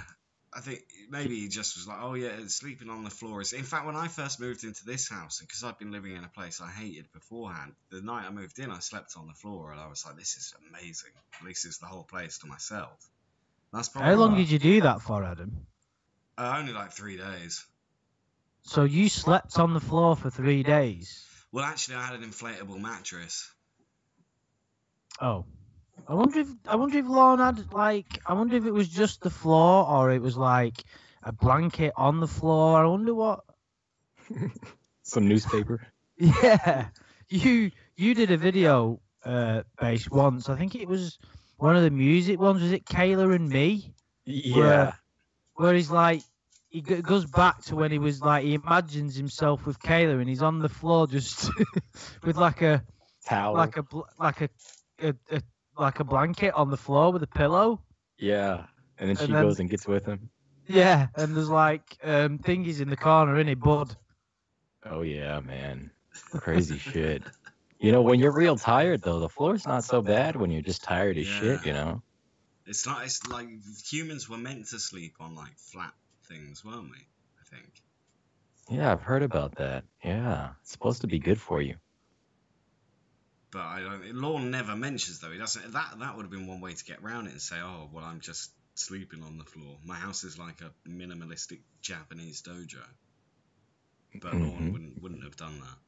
I think maybe he just was like, oh yeah, sleeping on the floor is. In fact, when I first moved into this house, and because I'd been living in a place I hated beforehand, the night I moved in, I slept on the floor, and I was like, this is amazing. At least it's the whole place to myself. That's probably. How long did you do that for, Adam? Only like 3 days. So you slept on the floor for 3 days? Well, actually, I had an inflatable mattress. Oh. I wonder if Lorne had, like, I wonder if it was just the floor or it was like a blanket on the floor. I wonder what. Some newspaper. Yeah. You did a video base once. I think it was one of the music ones. Was it Kayla and Me? Yeah. Where he's like, he goes back to when he was like, he imagines himself with Kayla and he's on the floor just with like a towel, like a blanket on the floor with a pillow. Yeah, and then she goes and gets with him. Yeah, and there's like thingies in the corner, innit, bud? Oh yeah, man, crazy shit. You know, when you're real tired though, the floor's not so bad when you're just tired as shit. You know, it's like humans were meant to sleep on like flat things, weren't we? I think. Yeah, I've heard about that. Yeah, it's supposed to be good for you. But I don't. Lorne never mentions though. He doesn't. That would have been one way to get around it and say, "Oh, well, I'm just sleeping on the floor. My house is like a minimalistic Japanese dojo." But Lorne wouldn't have done that.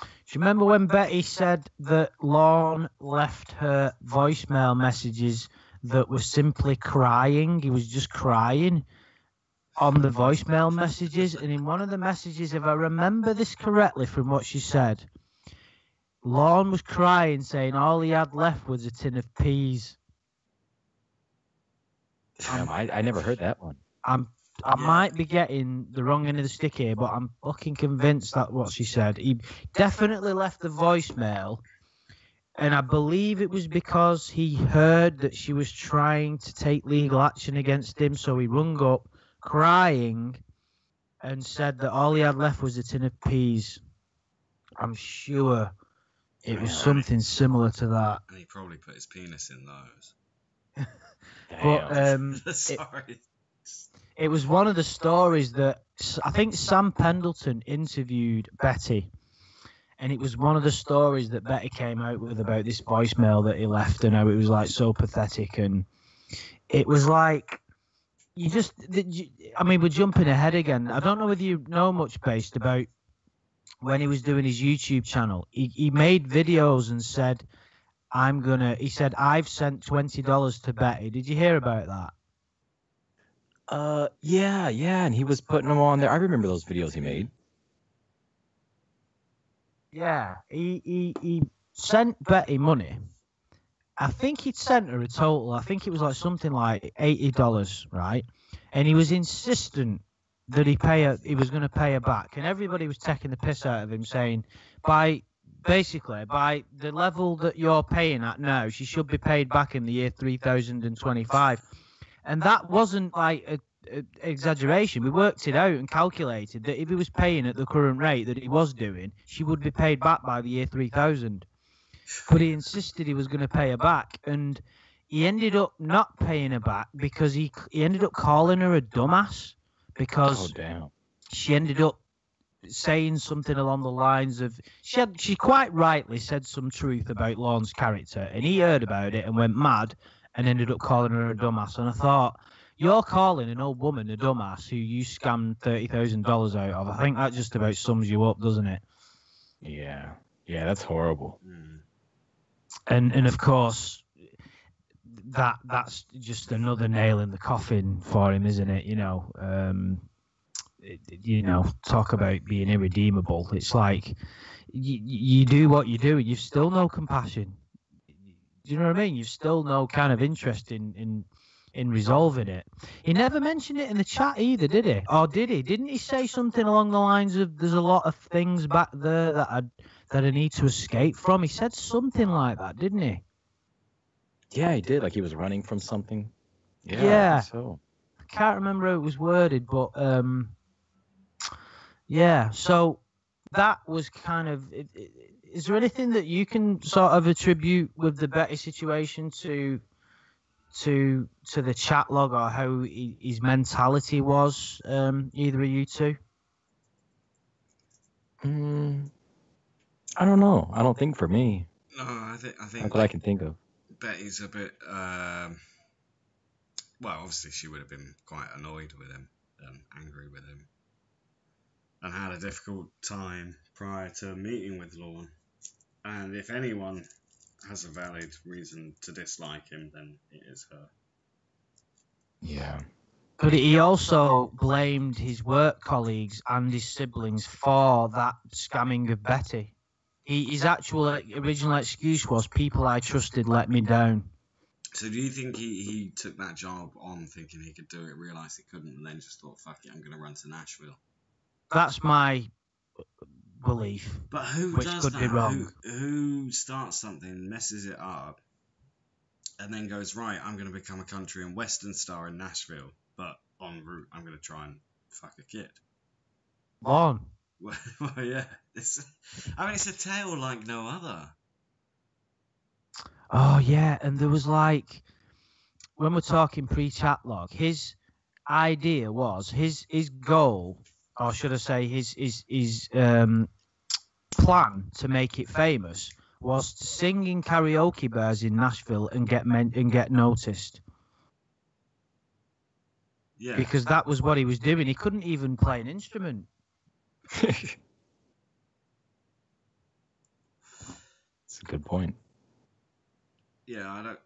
Do you remember when Betty said that Lorne left her voicemail messages that were simply crying? He was just crying on the voicemail messages, and in one of the messages, if I remember this correctly from what she said, Lorne was crying, saying all he had left was a tin of peas. Damn, I never heard that one. I might be getting the wrong end of the stick here, but I'm fucking convinced that's what she said. He definitely left the voicemail, and I believe it was because he heard that she was trying to take legal action against him, so he rung up crying and said that all he had left was a tin of peas. I'm sure it was something similar to that. And he probably put his penis in those. But sorry. It was one of the stories that I think Sam Pendleton interviewed Betty, and it was one of the stories that Betty came out with about this voicemail that he left and how it was like so pathetic. And it was like, I mean, we're jumping ahead again. I don't know whether you know much based about when he was doing his YouTube channel. He made videos and said, he said, I've sent $20 to Betty. Did you hear about that? Yeah, and he was putting them on there. I remember those videos he made. Yeah, he sent Betty money. I think he'd sent her a total. I think it was like something like $80, right? And he was insistent that he was going to pay her back, and everybody was taking the piss out of him, saying by the level that you're paying at now, she should be paid back in the year 3025. And that wasn't like an exaggeration. We worked it out and calculated that if he was paying at the current rate that he was doing, she would be paid back by the year 3000. But he insisted he was going to pay her back, and he ended up not paying her back because he ended up calling her a dumbass because she ended up saying something along the lines of she quite rightly said some truth about Lorne's character, and he heard about it and went mad and ended up calling her a dumbass. And I thought, you're calling an old woman a dumbass who you scammed $30,000 out of. I think that just about sums you up, doesn't it? Yeah, that's horrible. And of course, that's just another nail in the coffin for him, isn't it? Talk about being irredeemable. It's like you do what you do, and you've still no compassion. Do you know what I mean? You've still no kind of interest in resolving it. He never mentioned it in the chat either, did he? Or did he? Didn't he say something along the lines of "There's a lot of things back there that I need to escape from"? He said something like that, didn't he? Yeah, he did. Like he was running from something. Yeah. I think so I can't remember how it was worded, but yeah. So that was kind of. Is there anything that you can sort of attribute with the Betty situation to the chat log, or how his mentality was? Either of you two? I don't know. I don't think for me. No, I think Not that I can think of. Betty's a bit. Well, obviously she would have been quite annoyed with him, angry with him, and had a difficult time prior to meeting with Lorne. And if anyone has a valid reason to dislike him, then it is her. Yeah. But he also blamed his work colleagues and his siblings for that scamming of Betty. His actual original excuse was, "People I trusted let me down." So do you think he took that job on thinking he could do it, realised he couldn't, and then just thought, fuck it, I'm going to run to Nashville? That's my belief. But who which does could that? be wrong. Who starts something, messes it up, and then goes, right, I'm going to become a country and western star in Nashville, but en route I'm going to try and fuck a kid? Lorne. Well, yeah. It's a tale like no other. Oh, yeah, and there was like, when we're talking pre-chat log, his idea was, his goal, or should I say his plan to make it famous, was to sing in karaoke bars in Nashville and get noticed. Yeah. Because that was what he was doing. He couldn't even play an instrument. That's a good point. Yeah,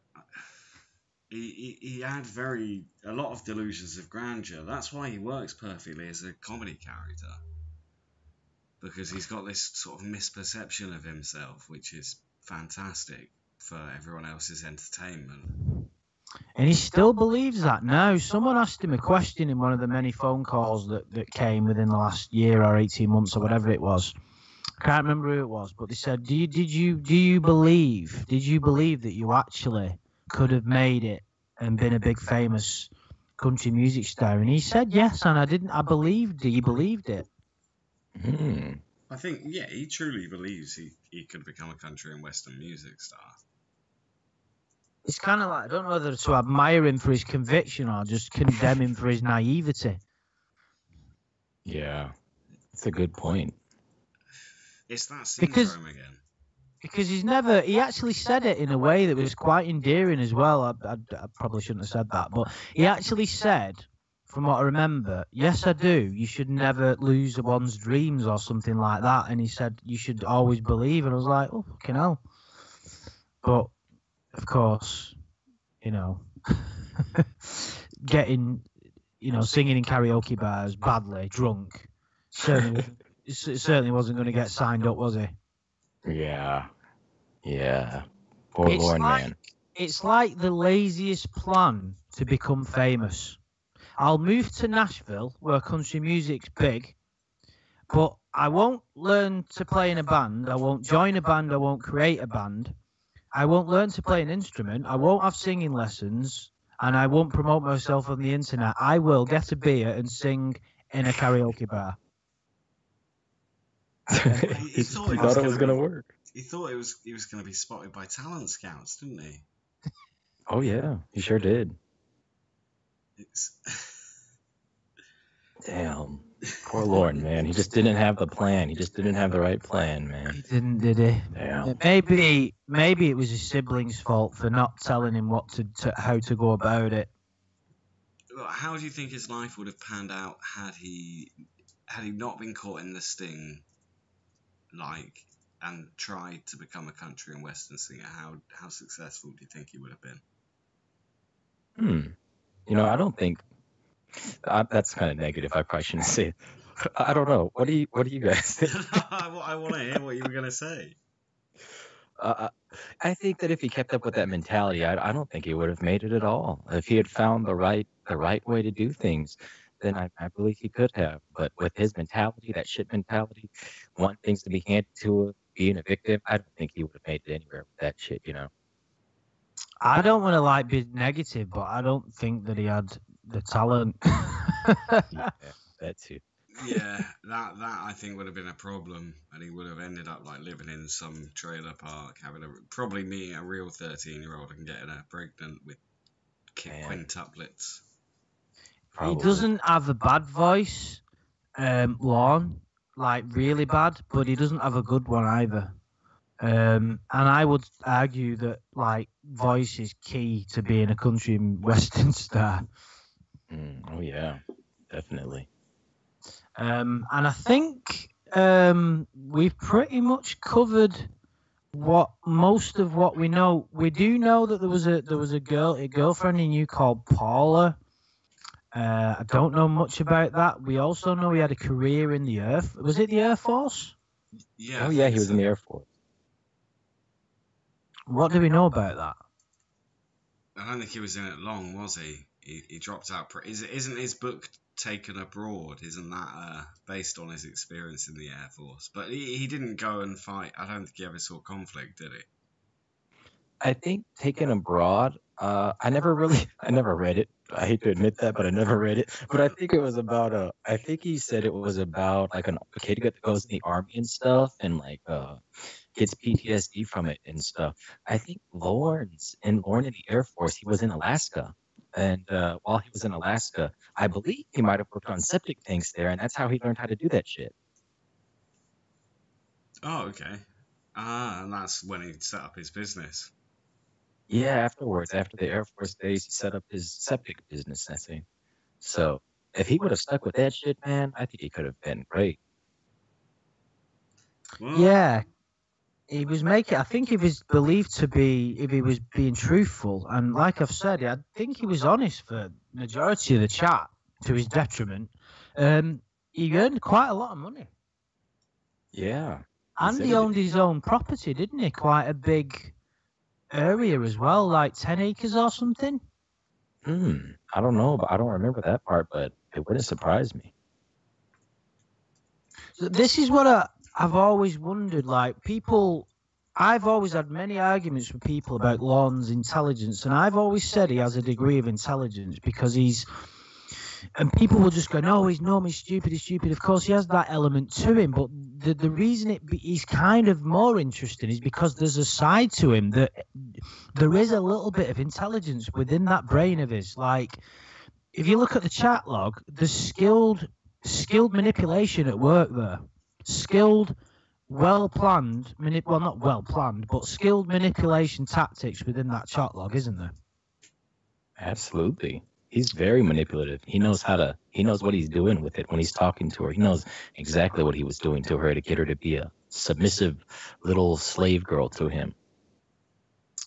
he had a lot of delusions of grandeur. That's why he works perfectly as a comedy character, because he's got this sort of misperception of himself, which is fantastic for everyone else's entertainment. And he still believes that now. Someone asked him a question in one of the many phone calls that came within the last year or 18 months or whatever it was. I can't remember who it was, but they said, "Do you believe that you actually could have made it and been a big famous country music star?" And he said yes, and I believed he believed it. I think, yeah, he truly believes he could become a country and western music star. It's kind of like, I don't know whether to admire him for his conviction or just condemn him for his naivety. Yeah, that's a good point. It's that syndrome again. Because he actually said it in a way that was quite endearing as well. I probably shouldn't have said that, but he actually said, from what I remember, "Yes, I do. You should never lose one's dreams," or something like that. And he said, "You should always believe." And I was like, oh, fucking hell. But, of course, getting, singing in karaoke bars badly, drunk, certainly wasn't going to get signed up, was he? Yeah. Poor Lorne, man. It's like the laziest plan to become famous. I'll move to Nashville, where country music's big, but I won't learn to play in a band. I won't join a band. I won't create a band. I won't learn to play an instrument. I won't have singing lessons, and I won't promote myself on the internet. I will get a beer and sing in a karaoke bar. He thought it was going to work. He thought he was going to be spotted by talent scouts, didn't he? Oh, yeah. He sure did. Damn. Poor Lorne, man. He just didn't have the plan. He just didn't have the right plan, man. He didn't, did he? Damn. Maybe it was his siblings' fault for not telling him how to go about it. how do you think his life would have panned out had he not been caught in the sting, and tried to become a country and western singer? How successful do you think he would have been? I don't think that's kind of negative. I probably shouldn't say it. I don't know. What do you guys think? I want to hear what you were going to say. I think that if he kept up with that mentality, I don't think he would have made it at all. If he had found the right way to do things, then I believe he could have. But with his mentality, that shit mentality, wanting things to be handed to him, being a victim, I don't think he would have made it anywhere with that shit, I don't want to be negative, but I don't think that he had the talent. Yeah, that too. Yeah, that I think would have been a problem, and he would have ended up living in some trailer park, probably meeting a real 13-year-old and getting her pregnant with quintuplets. He doesn't have a bad voice, Lorne, really bad, but he doesn't have a good one either. And I would argue that voice is key to being a country and western star. Oh yeah, definitely. And I think we've pretty much covered most of what we know. We do know that there was a girlfriend he knew called Paula. I don't know much about that. We also know he had a career in the Was it the Air Force? Yeah. Oh yeah, he was in the Air Force. What do we know about that? I don't think he was in it long, was he? He dropped out. Isn't his book Taken Abroad? Isn't that based on his experience in the Air Force? But he didn't go and fight. I don't think he ever saw conflict, did he? I think Taken Abroad. I never read it. I hate to admit that, but I never read it. But I think it was about I think he said it was about a kid that goes in the army and stuff, and gets PTSD from it and stuff. I think Lorne in the Air Force, he was in Alaska. And while he was in Alaska, I believe he might have worked on septic tanks there, and that's how he learned how to do that shit. Oh, okay. And that's when he set up his business. Yeah, afterwards, after the Air Force days, he set up his septic business, I think. So if he would have stuck with that shit, man, I think he could have been great. Well, yeah. He was I think he was believed to be, if he was being truthful, and like I've said, I think he was honest for majority of the chat, to his detriment. He earned quite a lot of money. Yeah. And he owned his own property, didn't he? Quite a big area as well, 10 acres or something. I don't know, but I don't remember that part, but it wouldn't surprise me. So this is what I've always wondered, I've always had many arguments with people about Lorne's intelligence, and I've always said he has a degree of intelligence because and people will just go, no, he's stupid, he's stupid. Of course, he has that element to him, but the reason he's kind of more interesting is because there's a side to him that there is a little bit of intelligence within that brain of his. If you look at the chat log, there's skilled manipulation at work there. Skilled, well-planned, not well-planned, but skilled manipulation tactics within that chat log, isn't there? Absolutely. He's very manipulative. He knows what he's doing with it when he's talking to her. He knows exactly what he was doing to her to get her to be a submissive little slave girl to him.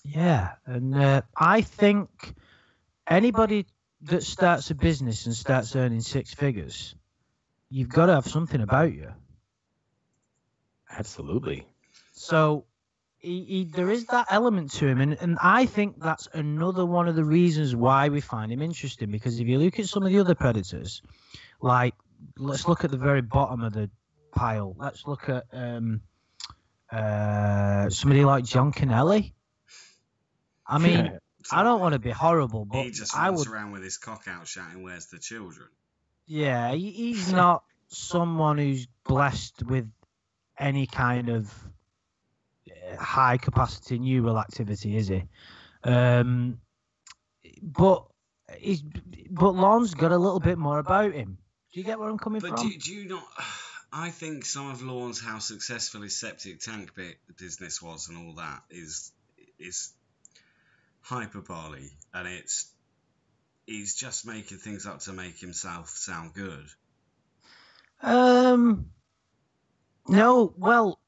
Yeah, and I think anybody that starts a business and starts earning six figures, you've got to have something about you. Absolutely. So there is that element to him, and I think that's another one of the reasons why we find him interesting, because if you look at some of the other predators, let's look at the very bottom of the pile. Let's look at somebody like John Kennelly. I mean, I don't want to be horrible, but he just runs around with his cock out shouting, "Where's the children?" Yeah, he's not someone who's blessed with any kind of high capacity neural activity, is he? But Lorne's got a little bit more about him. Do you get where I'm coming from? But do you not? I think some of Lorne's how successful his septic tank business was and all that is hyperbole, and he's just making things up to make himself sound good? No, well,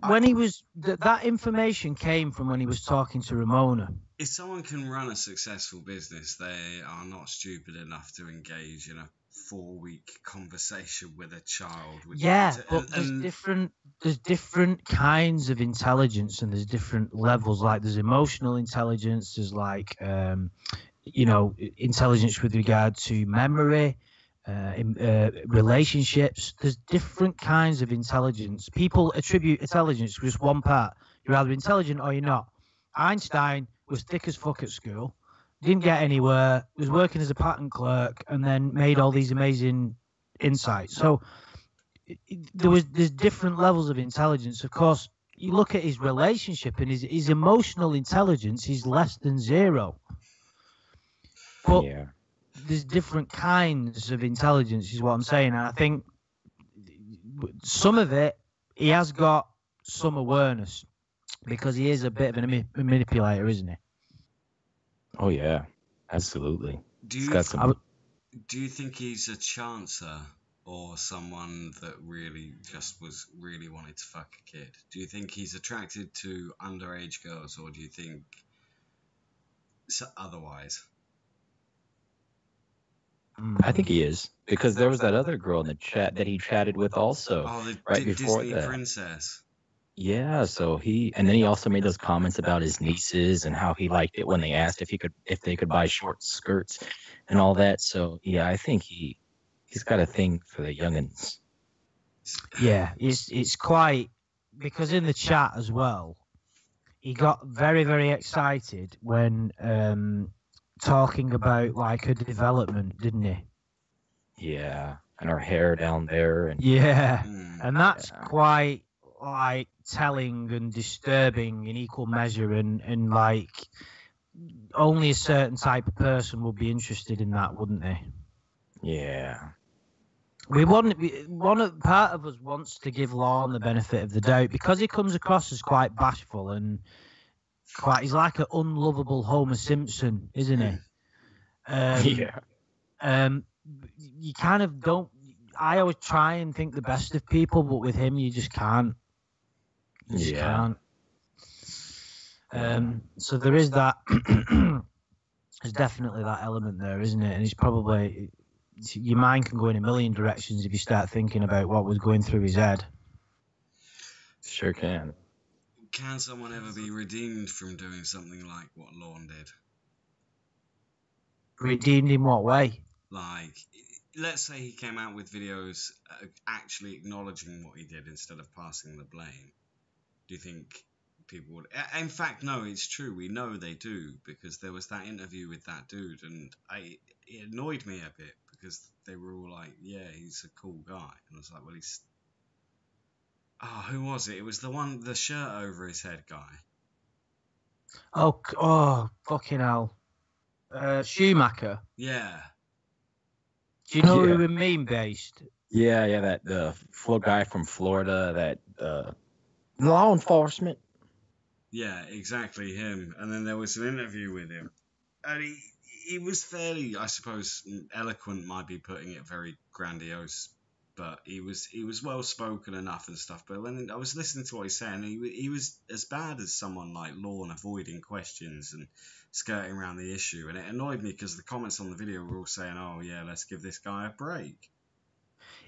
when he was that information came from when he was talking to Ramona. If someone can run a successful business, they are not stupid enough to engage in a 4-week conversation with a child. But there's different kinds of intelligence, and there's different levels. Like there's emotional intelligence, there's like intelligence with regard to memory, relationships. There's different kinds of intelligence. People attribute intelligence to just one part. You're either intelligent or you're not. Einstein was thick as fuck at school, didn't get anywhere, was working as a patent clerk, and then made all these amazing insights. So there's different levels of intelligence. Of course, you look at his relationship and his emotional intelligence is less than 0. But there's different kinds of intelligence, is what I'm saying. And I think some of it, he has got some awareness because he is a bit of a manipulator, isn't he? Oh, yeah, absolutely. Do you think he's a chancer or someone that really wanted to fuck a kid? Do you think he's attracted to underage girls, or do you think otherwise? I think he is, because there was that other girl in the chat that he chatted with also. Oh, the right before Disney that. princess. Yeah, so and then he also made those comments about his nieces and how he liked it when they asked if they could buy short skirts and all that. So yeah, I think he's got a thing for the youngins. Yeah, it's quite, because in the chat as well, he got very, very excited when talking about like her development, didn't he? Yeah, and her hair down there, and and that's quite like telling and disturbing in equal measure, and like only a certain type of person would be interested in that, wouldn't they? Yeah. Part of us wants to give Lorne the benefit of the doubt because he comes across as quite bashful and he's like an unlovable Homer Simpson, isn't he? You kind of don't. I always try and think the best of people, but with him, you just can't. You just can't. So there is that. There's definitely that element there, isn't it? And he's probably, your mind can go in a million directions if you start thinking about what was going through his head. Sure can. Can someone ever be redeemed from doing something like what Lorne did? Redeemed in what way? Like, let's say he came out with videos actually acknowledging what he did instead of passing the blame. Do you think people would? In fact, no, it's true. We know they do, because there was that interview with that dude, and it annoyed me a bit because they were all like, "Yeah, he's a cool guy," and I was like, "Well, he's." Oh, who was it? It was the shirt over his head guy. Oh, fucking hell. Schumacher. Yeah. Do you know who we mean based? Yeah, that the guy from Florida, that law enforcement. Yeah, exactly, him. And then there was an interview with him, and he was fairly, I suppose, eloquent might be putting it very grandiose, but he was well spoken enough and stuff. But when I was listening to what he's saying, he was as bad as someone like Lorne, avoiding questions and skirting around the issue, and it annoyed me because the comments on the video were all saying, "Oh yeah, let's give this guy a break."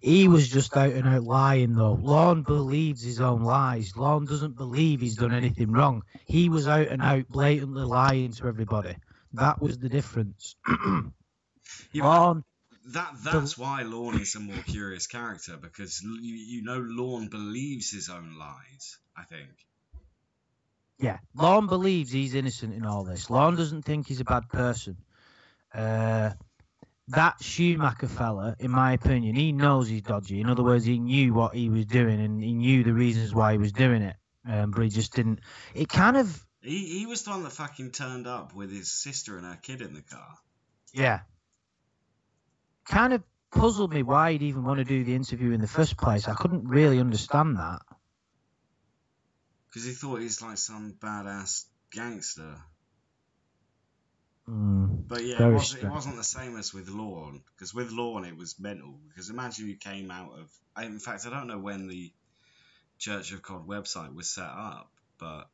He was just out and out lying, though. Lorne believes his own lies. Lorne doesn't believe he's done anything wrong. He was out and out blatantly lying to everybody. That was the difference. Lorne. That's why Lorne is a more curious character, because Lorne believes his own lies, I think. Yeah, Lorne believes he's innocent in all this. Lorne doesn't think he's a bad person. That Schumacher fella, in my opinion, he knows he's dodgy. In other words, he knew what he was doing, and he knew the reasons why he was doing it. But he just didn't. It kind of. He was the one that fucking turned up with his sister and her kid in the car. Yeah. Kind of puzzled me why he'd even want to do the interview in the first place. I couldn't really understand that. Because he thought he's like some badass gangster. But yeah, very it strange. wasn't the same as with Lorne, because with Lorne it was mental. Because imagine you came out of, in fact, I don't know when the Church of God website was set up, but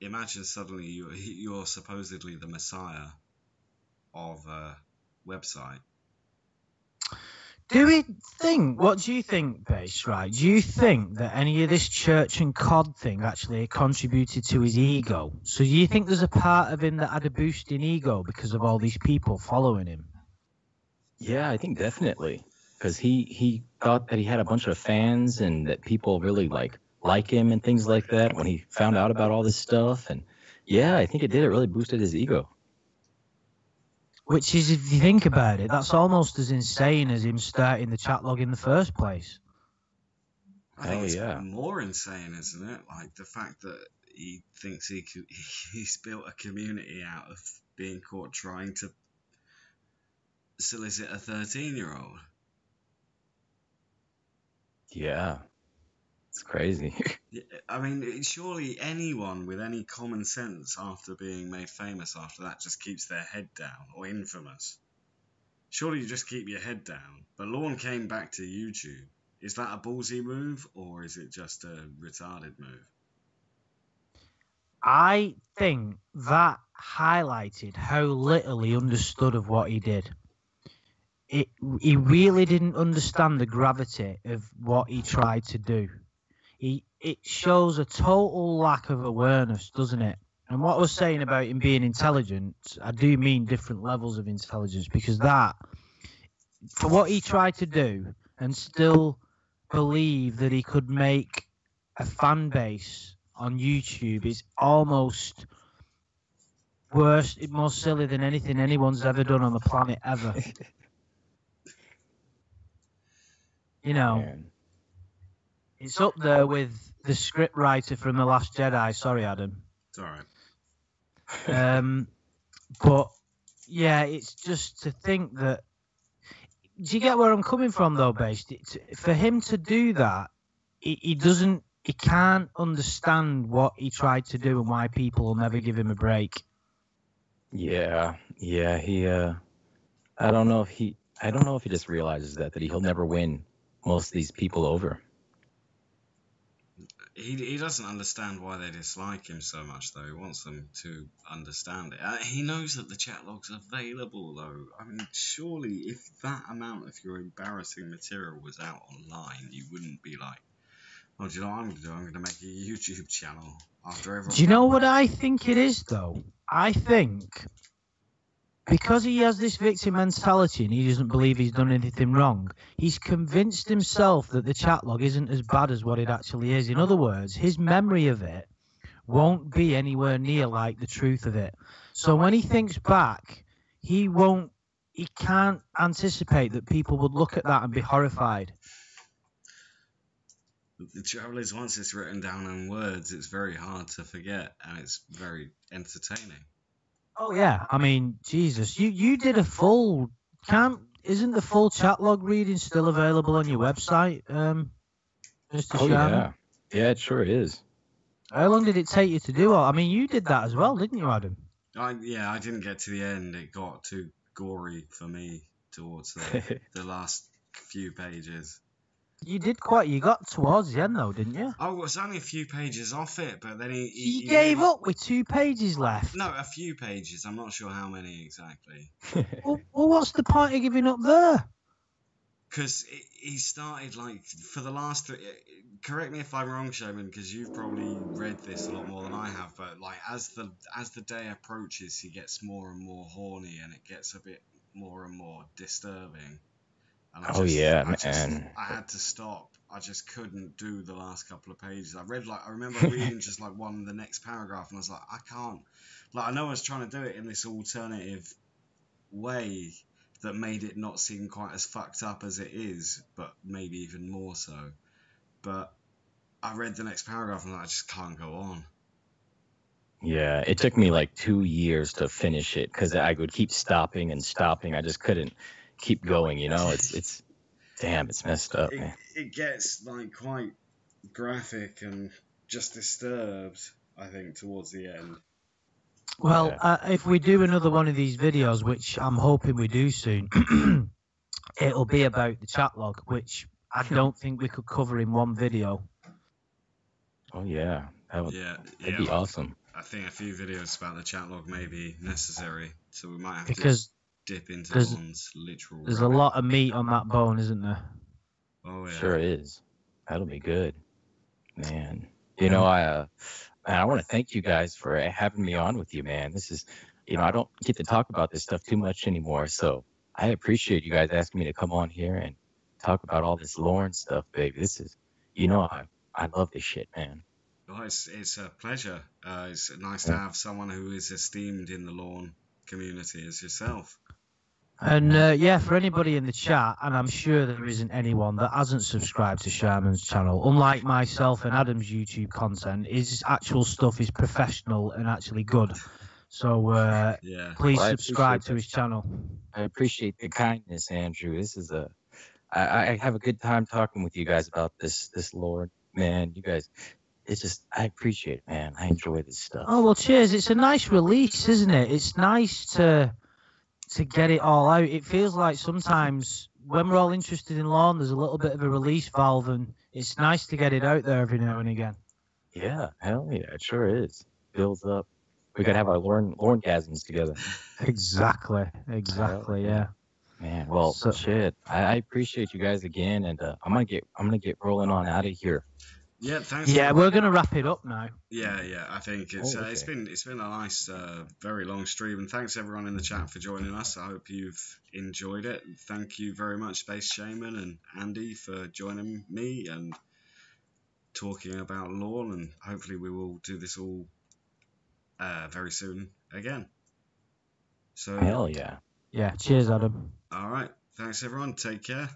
imagine suddenly you're supposedly the messiah of a website. What do you think, Base, right? Do you think that any of this church and COD thing actually contributed to his ego? So do you think there's a part of him that had a boost in ego because of all these people following him? Yeah, I think definitely. Because he thought that he had a bunch of fans and that people really like him and things like that when he found out about all this stuff. And yeah, I think it did. It really boosted his ego. Which is, if you think about it, that's almost as insane as him starting the chat log in the first place. I think it's more insane, isn't it? Like the fact that he thinks he's built a community out of being caught trying to solicit a 13-year-old. Yeah, it's crazy. I mean, surely anyone with any common sense after being made famous after that just keeps their head down, or infamous. Surely you just keep your head down. But Lorne came back to YouTube. Is that a ballsy move, or is it just a retarded move? I think that highlighted how little he understood of what he did. He really didn't understand the gravity of what he tried to do. It shows a total lack of awareness, doesn't it? And what I was saying about him being intelligent, I do mean different levels of intelligence, because that, for what he tried to do, and still believe that he could make a fan base on YouTube, is almost worse, more silly than anything anyone's ever done on the planet ever. You know, Man. it's up there with the script writer from The Last Jedi. Sorry, Adam. It's all right. But yeah, it's just to think that. Do you get where I'm coming from, though, Based? For him to do that, he can't understand what he tried to do and why people will never give him a break. Yeah, he I don't know if he just realizes that he'll never win most of these people over. He doesn't understand why they dislike him so much, though. He wants them to understand it. He knows that the chat log's available, though. I mean, surely if that amount of your embarrassing material was out online, you wouldn't be like, oh, do you know what I'm going to do? I'm going to make a YouTube channel after everyone... Do you know what I think it is, though? I think because he has this victim mentality and he doesn't believe he's done anything wrong, he's convinced himself that the chat log isn't as bad as what it actually is. In other words, his memory of it won't be anywhere near like the truth of it. So when he thinks back, he can't anticipate that people would look at that and be horrified. The trouble is, once it's written down in words, it's very hard to forget, and it's very entertaining. Oh yeah, I mean, Jesus, you did a full. Isn't the full chat log reading still available on your website, Mr. Shaman? Yeah, it sure is. How long did it take you to do all? I mean, you did that as well, didn't you, Adam? I didn't get to the end. It got too gory for me towards the last few pages. You got towards the end though, didn't you? I was only a few pages off it, but then he gave up with 2 pages left. No, a few pages. I'm not sure how many exactly. well, what's the point of giving up there? Because he started for the last 3. Correct me if I'm wrong, Shaman, because you've probably read this a lot more than I have. But as the day approaches, he gets more and more horny, and it gets a bit more and more disturbing. And I had to stop. I just couldn't do the last couple of pages. I remember reading just one the next paragraph, and I was like, I can't. I know I was trying to do it in this alternative way that made it not seem quite as fucked up as it is, but maybe even more so. But I read the next paragraph, and I just can't go on. Yeah, it took me 2 years to finish it because I would keep stopping and stopping. I just couldn't keep going, it's damn, it's messed up, man. It gets quite graphic and just disturbed, I think, towards the end. Well, Yeah. if we do another one of these videos, which I'm hoping we do soon, it'll be about the chat log, which I don't think we could cover in one video. Oh yeah, that'd be awesome. I think a few videos about the chat log may be necessary, so we might have Because to dip into there's- Lorne's literal. There's a lot of meat on that bone, isn't there? Oh yeah. Sure is. That'll be good, man. You know, I want to thank you guys for having me on with you, man. This is, I don't get to talk about this stuff too much anymore, so I appreciate you guys asking me to come on here and talk about all this Lorne stuff, baby. This is, I love this shit, man. Well, it's a pleasure. It's nice to have someone who is esteemed in the Lorne community as yourself. And for anybody in the chat, and I'm sure there isn't anyone that hasn't subscribed to Shaman's channel, unlike myself and Adam's YouTube content, his actual stuff is professional and actually good. So please subscribe to his channel. I appreciate the kindness, Andrew. This is I have a good time talking with you guys about this Lord, man. You guys, it's just, I appreciate it, man. I enjoy this stuff. Oh, well, cheers. It's a nice release, isn't it? It's nice to get it all out. It feels like sometimes when we're all interested in Lorne, there's a little bit of a release valve, and it's nice to get it out there every now and again. Yeah, hell yeah, it sure is. Builds up. We gotta have our Lorne-gasms together. Exactly, yeah. Man, well, shit. I appreciate you guys again, and I'm gonna get rolling on out of here. Yeah, thanks. Yeah, we're gonna wrap it up now. Yeah. I think it's been a nice, very long stream, and thanks everyone in the chat for joining us. I hope you've enjoyed it. Thank you very much, BasedShaman and Andy, for joining me and talking about Lorne, and hopefully we will do this all very soon again. So hell yeah. Yeah. Cheers, Adam. All right. Thanks everyone. Take care.